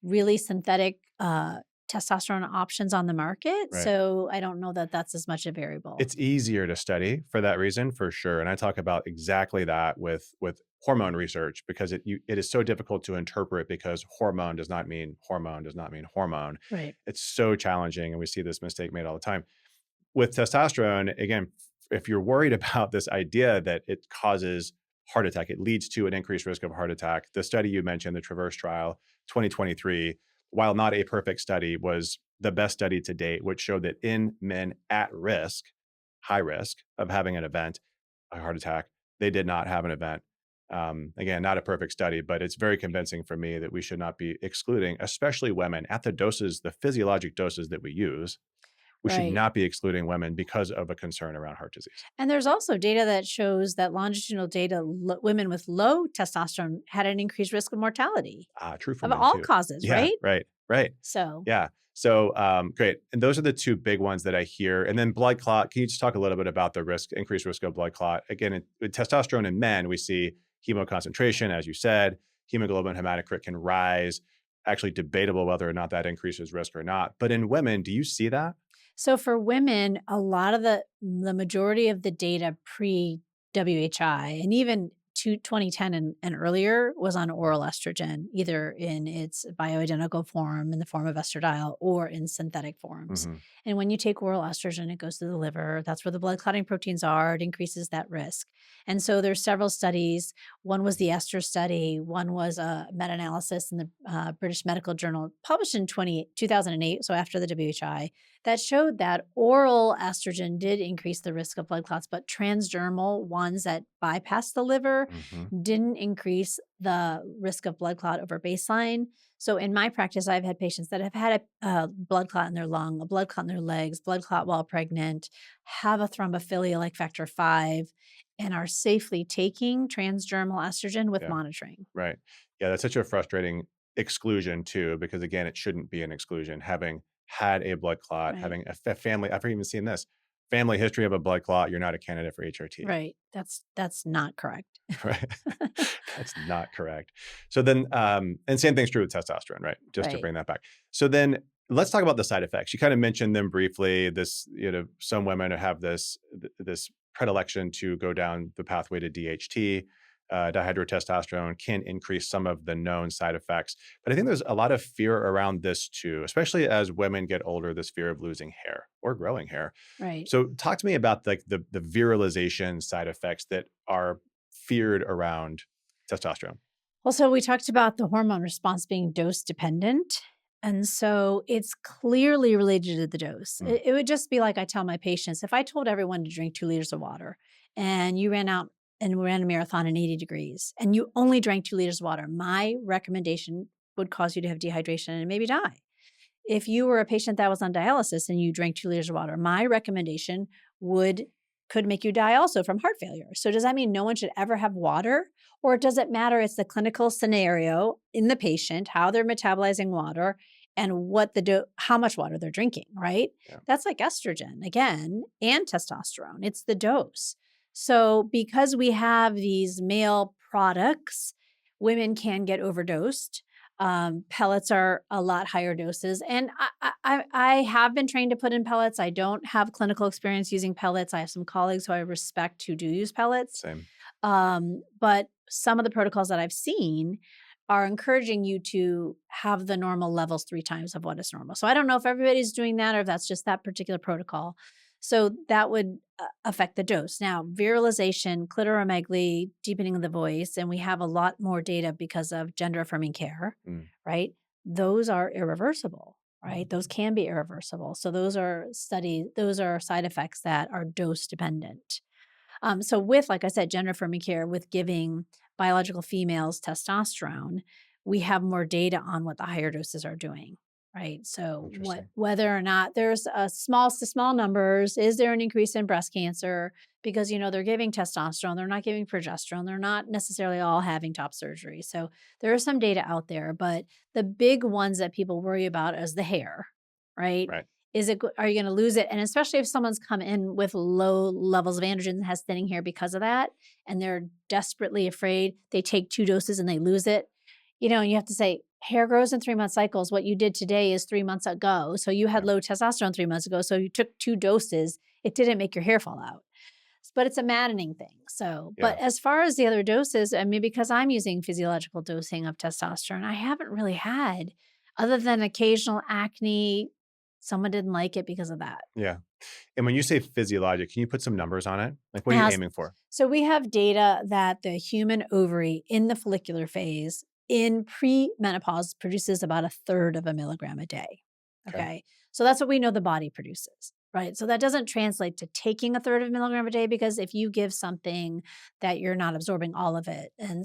really synthetic testosterone options on the market. Right. So I don't know that that's as much a variable. It's easier to study for that reason, for sure, and I talk about exactly that with hormone research because it is so difficult to interpret because hormone does not mean hormone does not mean hormone. Right. It's so challenging, and we see this mistake made all the time. With testosterone, again, if you're worried about this idea that it causes heart attack, it leads to an increased risk of heart attack. The study you mentioned, the Traverse trial, 2023, while not a perfect study, was the best study to date, which showed that in men at risk, high risk of having an event, a heart attack, they did not have an event. Again, not a perfect study, but it's very convincing for me that we should not be excluding, especially women, at the doses, the physiologic doses that we use. We should Right. not be excluding women because of a concern around heart disease. And there's also data that shows that longitudinal data, women with low testosterone had an increased risk of mortality True for of men all too. causes, Yeah, right? right, right. So Yeah. So, great. And those are the two big ones that I hear. And then blood clot. Can you just talk a little bit about the increased risk of blood clot? Again, with testosterone in men, we see hemoconcentration, as you said, hemoglobin hematocrit can rise. Actually, debatable whether or not that increases risk or not. But in women, do you see that? So for women, a lot of the majority of the data pre WHI and even to 2010 and earlier was on oral estrogen, either in its bioidentical form in the form of estradiol or in synthetic forms. Hmm. And when you take oral estrogen, it goes to the liver. That's where the blood clotting proteins are. It increases that risk. And so there's several studies. One was the Ester study. One was a meta-analysis in the British Medical Journal published in 2008, so after the WHI, that showed that oral estrogen did increase the risk of blood clots, but transdermal ones that bypass the liver Hmm. didn't increase the risk of blood clot over baseline. So in my practice, I've had patients that have had a blood clot in their lung, a blood clot in their legs, blood clot while pregnant, have a thrombophilia like factor five, and are safely taking transdermal estrogen with Yeah. monitoring. Right. Yeah, that's such a frustrating exclusion too, because again, it shouldn't be an exclusion. had a blood clot, Right. having a family, I've even seen this family history of a blood clot, you're not a candidate for HRT. Right. That's not correct. Right. That's not correct. So then, and same thing's true with testosterone, right? Just to Right. bring that back. So then let's talk about the side effects. You kind of mentioned them briefly. This, some women have this predilection to go down the pathway to DHT. Dihydrotestosterone can increase some of the known side effects, but I think there's a lot of fear around this too, especially as women get older. This fear of losing hair or growing hair. Right. So talk to me about like the virilization side effects that are feared around testosterone. Well, so we talked about the hormone response being dose dependent. And so it's clearly related to the dose. Mm, It would just be like I tell my patients, if I told everyone to drink 2 liters of water and you ran out and ran a marathon in 80 degrees and you only drank 2 liters of water, my recommendation would cause you to have dehydration and maybe die. If you were a patient that was on dialysis and you drank 2 liters of water, my recommendation would could make you die also from heart failure. So does that mean no one should ever have water? Or does it matter it's the clinical scenario in the patient, how they're metabolizing water and how much water they're drinking, right? yeah, That's like estrogen again and testosterone. It's the dose. So because we have these male products, women can get overdosed. Pellets are a lot higher doses, and I have been trained to put in pellets. I don't have clinical experience using pellets. I have some colleagues who I respect who do use pellets, same. but some of the protocols that I've seen are encouraging you to have the normal levels 3 times of what is normal. So I don't know if everybody's doing that or if that's just that particular protocol. So that would affect the dose. Now, virilization, clitoromegaly, deepening of the voice, and we have a lot more data because of gender affirming care, Mm, right? Those are irreversible, right? Those can be irreversible. So those are side effects that are dose dependent. So with, like I said, gender affirming care, with giving biological females testosterone, we have more data on what the higher doses are doing, right? So interesting. whether or not there's a small numbers, is there an increase in breast cancer? Because they're giving testosterone, they're not giving progesterone, they're not necessarily all having top surgery. So there is some data out there, but the big ones that people worry about is the hair, right? Right. Are you gonna lose it? And especially if someone's come in with low levels of androgen and has thinning hair because of that, and they're desperately afraid, they take 2 doses and they lose it. And you have to say, hair grows in 3-month cycles. What you did today is 3 months ago. So you had Yeah. low testosterone 3 months ago. So you took 2 doses. It didn't make your hair fall out. But it's a maddening thing. So, Yeah. but as far as the other doses, I mean, because I'm using physiological dosing of testosterone, I haven't really had, other than occasional acne, someone didn't like it because of that. Yeah. And when you say physiologic, can you put some numbers on it? Like, what are you Yes. aiming for? So we have data that the human ovary in the follicular phase in premenopause produces about 1/3 of a milligram a day. Okay. Okay. So that's what we know the body produces, right? So that doesn't translate to taking 1/3 of a milligram a day, because if you give something that you're not absorbing all of it, and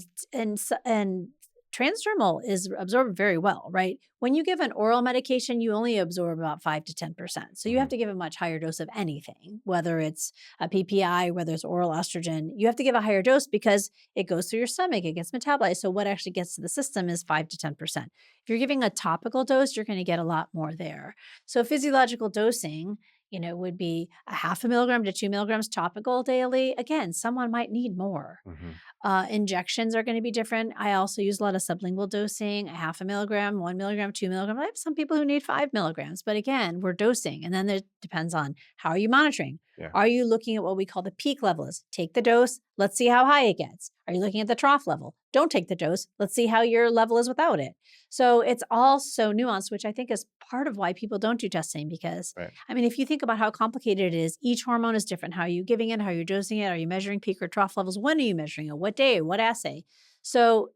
transdermal is absorbed very well, right? When you give an oral medication, you only absorb about 5 to 10%. So you have Mhm. to give a much higher dose of anything, whether it's a PPI, whether it's oral estrogen. You have to give a higher dose because it goes through your stomach, it gets metabolized. So what actually gets to the system is 5 to 10%. If you're giving a topical dose, you're going to get a lot more there. So physiological dosing, would be a 0.5 milligram to 2 milligrams topical daily. Again, someone might need more. Mhm. Injections are going to be different. I also use a lot of sublingual dosing, a 0.5 milligram, 1 milligram, 2 milligram. I have some people who need 5 milligrams, but again, we're dosing. And then it depends on how are you monitoring? Yeah. Are you looking at what we call the peak levels? Take the dose. Let's see how high it gets. Are you looking at the trough level? Don't take the dose. Let's see how your level is without it. So it's all so nuanced, which I think is part of why people don't do testing. Because, Right. I mean, if you think about how complicated it is, each hormone is different. How are you giving it? How are you dosing it? Are you measuring peak or trough levels? When are you measuring it? What day? What assay? So,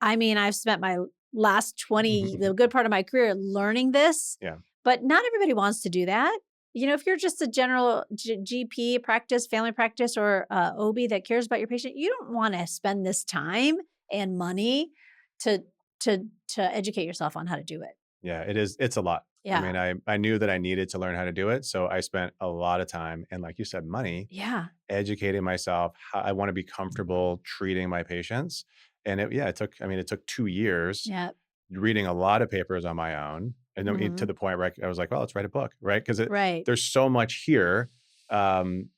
I mean, I've spent my last 20, the good part of my career learning this, Yeah. but not everybody wants to do that. If you're just a general GP practice, family practice, or OB that cares about your patient, you don't want to spend this time and money to to educate yourself on how to do it. Yeah. It's a lot. I Yeah. mean, I knew that I needed to learn how to do it. So I spent a lot of time and, like you said, money Yeah. educating myself. How I want to be comfortable treating my patients. And it took 2 years Yeah. reading a lot of papers on my own, And then to Mhm. the point where I was like, well, let's write a book, right? Because Right. there's so much here. And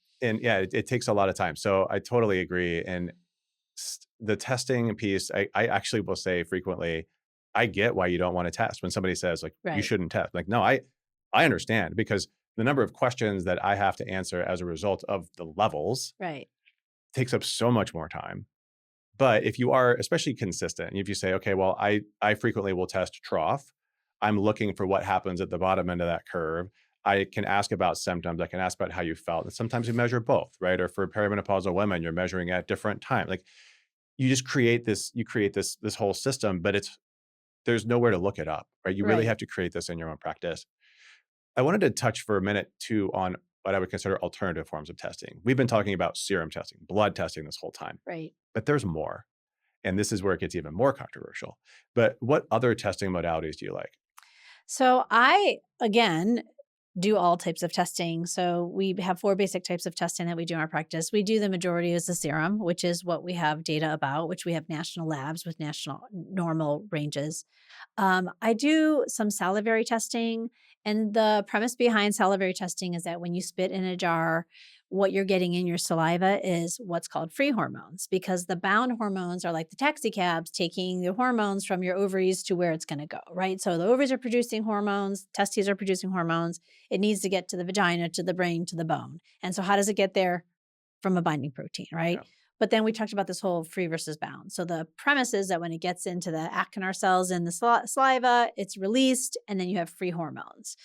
yeah, it takes a lot of time. So I totally agree. And the testing piece, I actually will say frequently, I get why you don't want to test. When somebody says like, you Right. shouldn't test, like, no, I understand, because the number of questions that I have to answer as a result of the levels Right. takes up so much more time. But if you are especially consistent, if you say, okay, well, I frequently will test trough, I'm looking for what happens at the bottom end of that curve. I can ask about symptoms. I can ask about how you felt. And sometimes you measure both, right? Or for perimenopausal women, you're measuring at different times. Like, you just create this whole system, but there's nowhere to look it up, right? You really Right. have to create this in your own practice. I wanted to touch for a minute too on what I would consider alternative forms of testing. We've been talking about serum testing, blood testing this whole time, Right. but there's more. And this is where it gets even more controversial. But what other testing modalities do you like? So I, again, do all types of testing. So we have 4 basic types of testing that we do in our practice. We do the majority as the serum, which is what we have data about, which we have national labs with national normal ranges. I do some salivary testing, and the premise behind salivary testing is that when you spit in a jar, what you're getting in your saliva is what's called free hormones, because the bound hormones are like the taxi cabs taking the hormones from your ovaries to where it's going to go, right? So the ovaries are producing hormones, testes are producing hormones. It needs to get to the vagina, to the brain, to the bone. And so how does it get there? From a binding protein, right? Yeah. But then we talked about this whole free versus bound. So the premise is that when it gets into the acinar cells in the saliva, it's released, and then you have free hormones.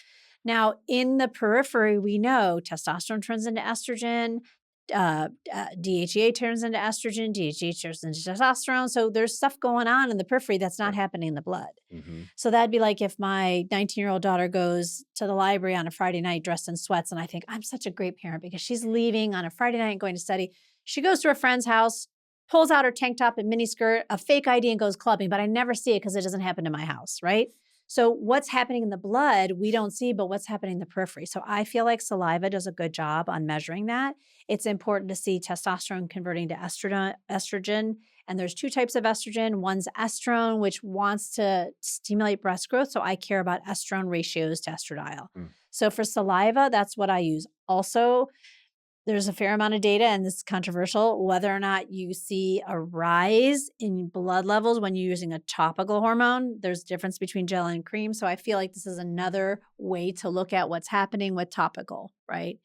Now, in the periphery, we know testosterone turns into estrogen, DHEA turns into estrogen, DHEA turns into testosterone. So there's stuff going on in the periphery that's not Right. happening in the blood. Hmm. So that'd be like if my 19-year-old daughter goes to the library on a Friday night dressed in sweats, and I think I'm such a great parent because she's leaving on a Friday night and going to study. She goes to a friend's house, pulls out her tank top and mini skirt, a fake ID, and goes clubbing, but I never see it because it doesn't happen in my house, right? So what's happening in the blood, we don't see, but what's happening in the periphery. So I feel like saliva does a good job on measuring that. It's important to see testosterone converting to estrogen. And there's 2 types of estrogen. One's estrone, which wants to stimulate breast growth. So I care about estrone ratios to estradiol. Mm. So for saliva, that's what I use. Also, there's a fair amount of data, and this is controversial, whether or not you see a rise in blood levels when you're using a topical hormone. There's a difference between gel and cream. So I feel like this is another way to look at what's happening with topical, right?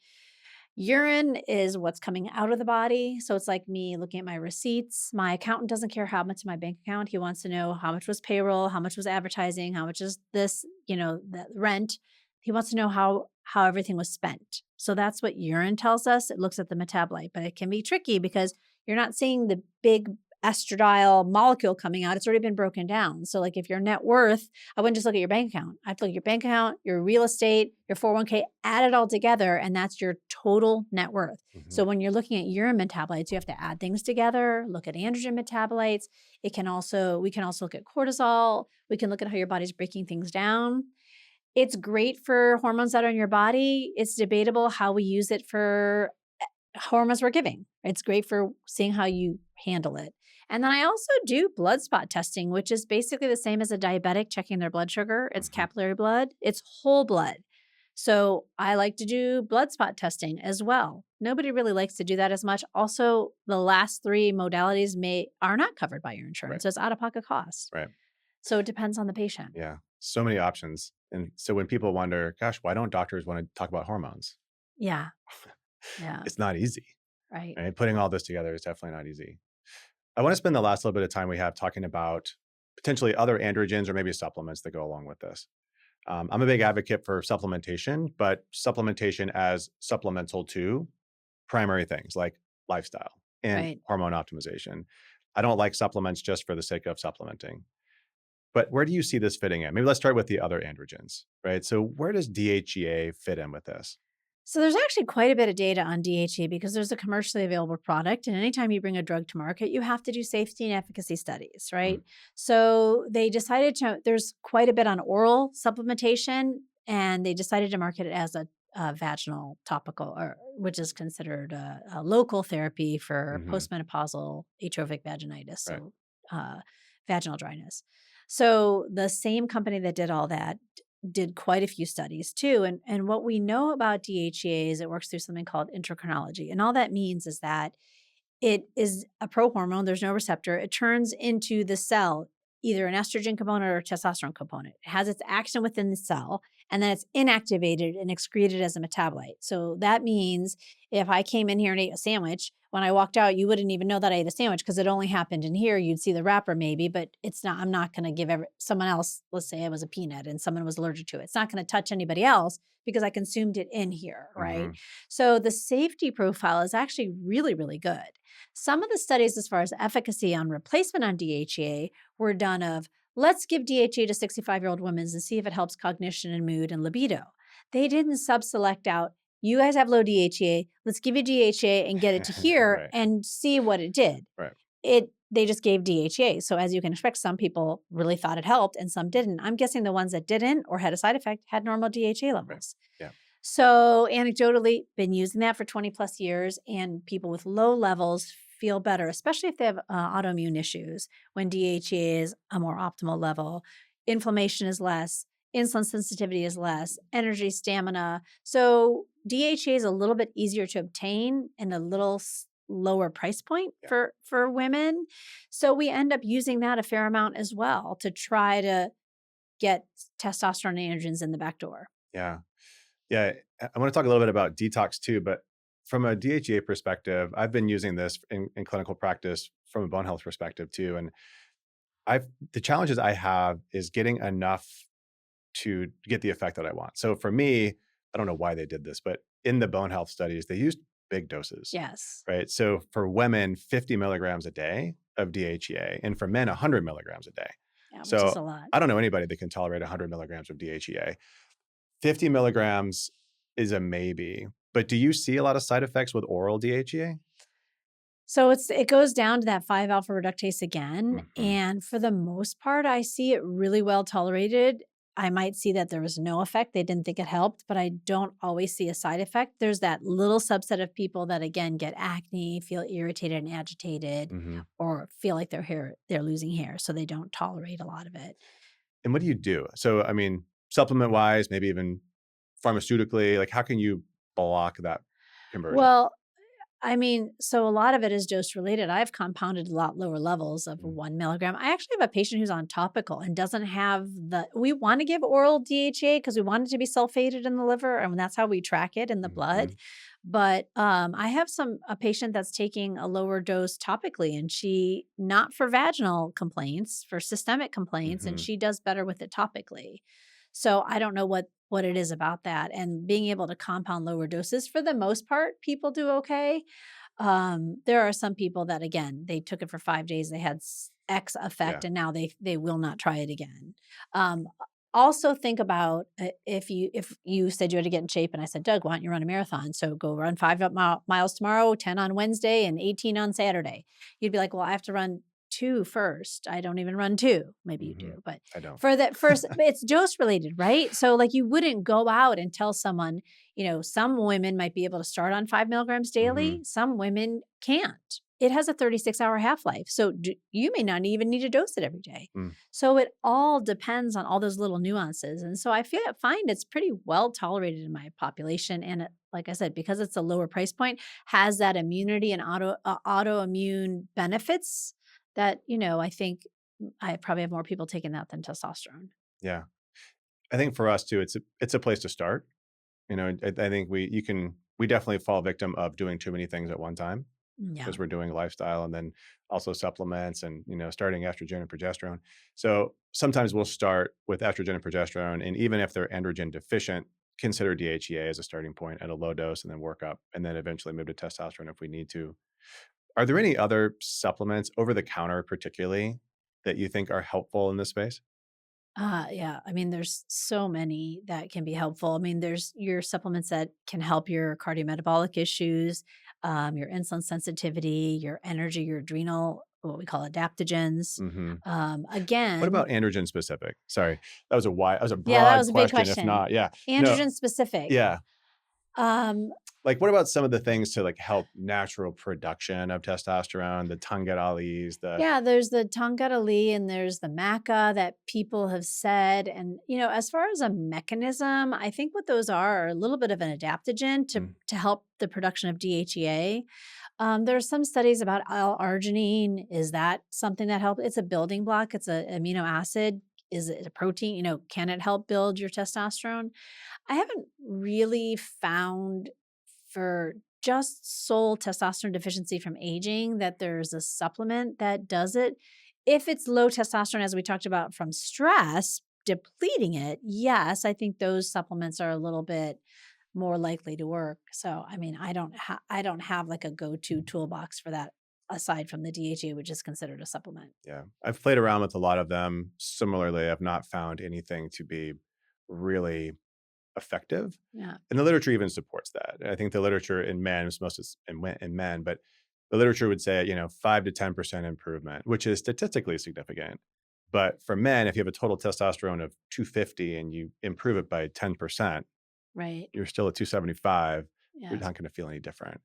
Urine is what's coming out of the body. So it's like me looking at my receipts. My accountant doesn't care how much in my bank account. He wants to know how much was payroll, how much was advertising, how much is this, the rent. He wants to know how everything was spent. So that's what urine tells us. It looks at the metabolite, but it can be tricky because you're not seeing the big estradiol molecule coming out. It's already been broken down. So like if your net worth, I wouldn't just look at your bank account. I have to look at your bank account, your real estate, your 401k, add it all together, and that's your total net worth. Hmm. So when you're looking at urine metabolites, you have to add things together, look at androgen metabolites. We can also look at cortisol. We can look at how your body's breaking things down. It's great for hormones that are in your body. It's debatable how we use it for hormones we're giving. It's great for seeing how you handle it. And then I also do blood spot testing, which is basically the same as a diabetic checking their blood sugar. It's Hmm. capillary blood, it's whole blood. So I like to do blood spot testing as well. Nobody really likes to do that as much. Also, the last 3 modalities are not covered by your Right. insurance. So it's out of pocket cost. Right. So it depends on the patient. Yeah. So many options. And so when people wonder, gosh, why don't doctors want to talk about hormones? Yeah. Yeah. It's not easy. Right. Right? Putting all this together is definitely not easy. I want to spend the last little bit of time we have talking about potentially other androgens or maybe supplements that go along with this. I'm a big advocate for supplementation, but supplementation as supplemental to primary things like lifestyle and Right. hormone optimization. I don't like supplements just for the sake of supplementing. But where do you see this fitting in? Maybe let's start with the other androgens, right? So where does DHEA fit in with this? So there's actually quite a bit of data on DHEA because there's a commercially available product. And anytime you bring a drug to market, you have to do safety and efficacy studies, Mm. right? So they decided there's quite a bit on oral supplementation, and they decided to market it as a vaginal topical, or which is considered a local therapy for Hmm. postmenopausal atrophic vaginitis. Right. So vaginal dryness. So the same company that did all that did quite a few studies too. And what we know about DHEA is it works through something called endocrinology. And all that means is that it is a prohormone. There's no receptor. It turns into the cell either an estrogen component or a testosterone component. It has its action within the cell, and then it's inactivated and excreted as a metabolite. So that means if I came in here and ate a sandwich, when I walked out, you wouldn't even know that I ate a sandwich because it only happened in here. You'd see the wrapper maybe, but it's not, I'm not going to give someone else, let's say it was a peanut and someone was allergic to it. It's not going to touch anybody else because I consumed it in here, right? Hmm. So the safety profile is actually really, really good. Some of the studies as far as efficacy on replacement on DHEA were done of let's give DHEA to 65-year-old women and see if it helps cognition and mood and libido. They didn't sub-select out, you guys have low DHEA, let's give you DHEA and get it to here Right. and see what it did. Right. They just gave DHEA. So as you can expect, some people really thought it helped and some didn't. I'm guessing the ones that didn't or had a side effect had normal DHEA Right. levels. Yeah. So anecdotally, been using that for 20 plus years, and people with low levels feel better, especially if they have autoimmune issues when DHEA is a more optimal level. Inflammation is less, insulin sensitivity is less, energy, stamina. So DHEA is a little bit easier to obtain and a little lower price point Yeah. for women. So we end up using that a fair amount as well to try to get testosterone and androgens in the back door. Yeah. Yeah, I want to talk a little bit about detox too, but from a DHEA perspective, I've been using this in clinical practice from a bone health perspective too. And the challenges I have is getting enough to get the effect that I want. So for me, I don't know why they did this, but in the bone health studies, they used big doses, Yes. right? So for women, 50 milligrams a day of DHEA, and for men, 100 milligrams a day. Yeah, which is So a lot. I don't know anybody that can tolerate 100 milligrams of DHEA. 50 milligrams is a maybe, but do you see a lot of side effects with oral DHEA? So it goes down to that 5 alpha reductase again, Mhm. and for the most part, I see it really well tolerated. I might see that there was no effect, they didn't think it helped, but I don't always see a side effect. There's that little subset of people that, again, get acne, feel irritated and agitated, Mhm. or feel like they're losing hair, so they don't tolerate a lot of it. And what do you do? So, I mean, supplement-wise, maybe even pharmaceutically, like, how can you block that conversion? Well, I mean, so a lot of it is dose related. I've compounded a lot lower levels of Mm, 1 milligram. I actually have a patient who's on topical and doesn't have we want to give oral DHA because we want it to be sulfated in the liver. And that's how we track it in the blood. mhm. But I have a patient that's taking a lower dose topically and she, not for vaginal complaints, for systemic complaints, and Mhm. she does better with it topically. So I don't know what it is about that. And being able to compound lower doses, for the most part, people do okay. There are some people that, again, they took it for 5 days, they had X effect, Yeah. and now they will not try it again. Um, Also think about if you said you had to get in shape, and I said, Doug, why don't you run a marathon? So go run miles tomorrow, 10 on Wednesday, and 18 on Saturday. You'd be like, well, I have to run two first. I don't even run two. Maybe you Mhm. do, but I don't. for that first, it's dose related, right? So like you wouldn't go out and tell someone, some women might be able to start on 5 milligrams daily. Mhm. Some women can't. It has a 36-hour half life. So you may not even need to dose it every day. Mm. So it all depends on all those little nuances. And so find it's pretty well tolerated in my population. And like I said, because it's a lower price point, has that immunity and autoimmune benefits that, I think I probably have more people taking that than testosterone. Yeah. I think for us too, it's a place to start. I think we definitely fall victim of doing too many things at one time Yeah. because we're doing lifestyle and then also supplements and starting estrogen and progesterone. So sometimes we'll start with estrogen and progesterone, and even if they're androgen deficient, consider DHEA as a starting point at a low dose, and then work up, and then eventually move to testosterone if we need to. Are there any other supplements over the counter, particularly, that you think are helpful in this space? Yeah. I mean, there's so many that can be helpful. I mean, there's your supplements that can help your cardiometabolic issues, your insulin sensitivity, your energy, your adrenal, what we call adaptogens. Hmm. What Again, about androgen specific? Sorry, that was a yeah, that broad was a big question. If question. not, yeah, no, Androgen specific. yeah, Um, Like, what about some of the things to like help natural production of testosterone, the Tongkat, the Yeah, there's the Tongkat and there's the maca that people have said. And, as far as a mechanism, I think what those are a little bit of an adaptogen mm, to help the production of DHEA. There are some studies about L-arginine. Is that something that helps? It's a building block. It's an amino acid. Is it a protein? Can it help build your testosterone? I haven't really found for just sole testosterone deficiency from aging that there's a supplement that does it. If it's low testosterone, as we talked about from stress, depleting it, yes, I think those supplements are a little bit more likely to work. So, I mean, I don't have like a go-to toolbox for that aside from the DHEA, which is considered a supplement. yeah. I've played around with a lot of them. Similarly, I've not found anything to be really effective. Yeah. And the literature even supports that. I think the literature in men, is most is in men, but the literature would say, 5 to 10% improvement, which is statistically significant. But for men, if you have a total testosterone of 250 and you improve it by 10%, Right. you're still at 275. You're Yes. not going to feel any different.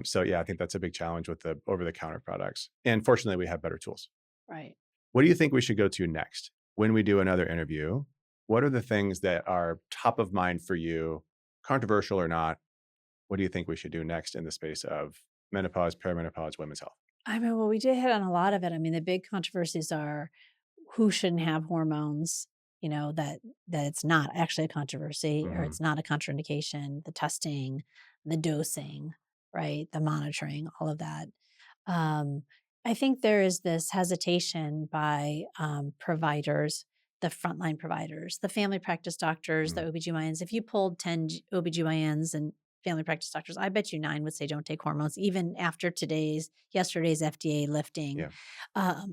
So yeah, I think that's a big challenge with the over-the-counter products. And fortunately, we have better tools. Right. What do you think we should go to next when we do another interview? What are the things that are top of mind for you, controversial or not? What do you think we should do next in the space of menopause, perimenopause, women's health? I mean, well, we did hit on a lot of it. I mean, the big controversies are who shouldn't have hormones, that it's not actually a controversy or Mhm. it's not a contraindication, the testing, the dosing, right? The monitoring, all of that. Um, I think there is this hesitation by providers, the frontline providers, the family practice doctors, the Mm. OBGYNs. If you pulled 10 OBGYNs and family practice doctors, I bet you 9 would say don't take hormones, even after yesterday's FDA lifting. Yeah.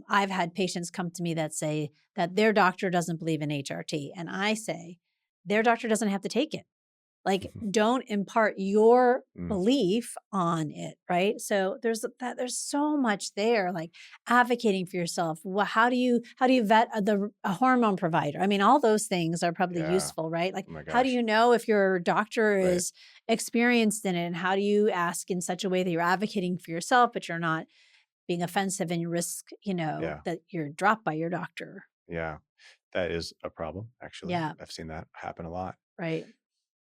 I've had patients come to me that say that their doctor doesn't believe in HRT. And I say, their doctor doesn't have to take it. Like, Mhm. don't impart your Mm. belief on it, right? So there's so much there, like advocating for yourself. How do you vet a hormone provider? I mean, all those things are probably Yeah. useful, right? Like, Oh my how do gosh. you know if your doctor Right. is experienced in it, and how do you ask in such a way that you're advocating for yourself, but you're not being offensive and you risk, Yeah. that you're dropped by your doctor? Yeah. That is a problem, actually. Yeah, I've seen that happen a lot. right.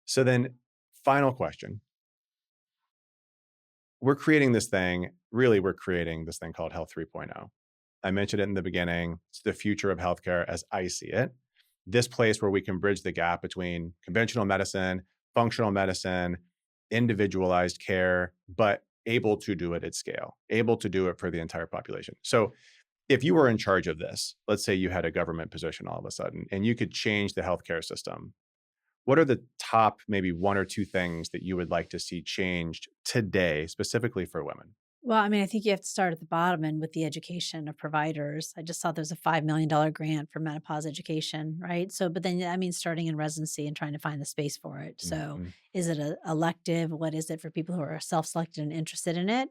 So then, final question. We're creating this thing called Health 3.0. I mentioned it in the beginning. It's the future of healthcare as I see it. This place where we can bridge the gap between conventional medicine, functional medicine, individualized care, but able to do it at scale, able to do it for the entire population. So if you were in charge of this, let's say you had a government position all of a sudden and you could change the healthcare system, what are the top maybe one or two things that you would like to see changed today, specifically for women? Well, I mean, I think you have to start at the bottom and with the education of providers. I just saw there's a $5 million grant for menopause education, right? So, but then that means starting in residency and trying to find the space for it. So, Mhm. is it a elective? What is it for people who are self-selected and interested in it?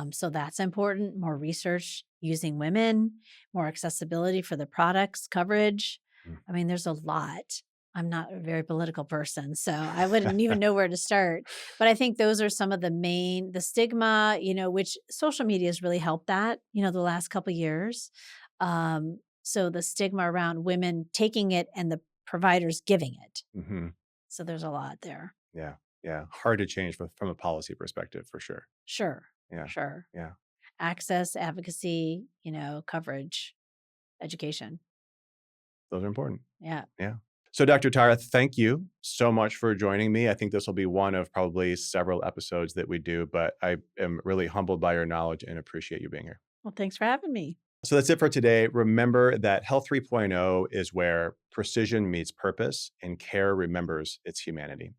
So that's important. More research using women, more accessibility for the products, coverage. Mm. I mean, there's a lot. I'm not a very political person, so I wouldn't even know where to start. But I think those are some of the stigma, which social media has really helped that, the last couple years. So the stigma around women taking it and the providers giving it. Mhm. So there's a lot there. Yeah. Yeah. Hard to change from a policy perspective for sure. Sure. Yeah. Sure. Yeah. Access, advocacy, coverage, education. Those are important. Yeah. Yeah. So, Dr. Tara, thank you so much for joining me. I think this will be one of probably several episodes that we do, but I am really humbled by your knowledge and appreciate you being here. Well, thanks for having me. So, that's it for today. Remember that Health 3.0 is where precision meets purpose and care remembers its humanity.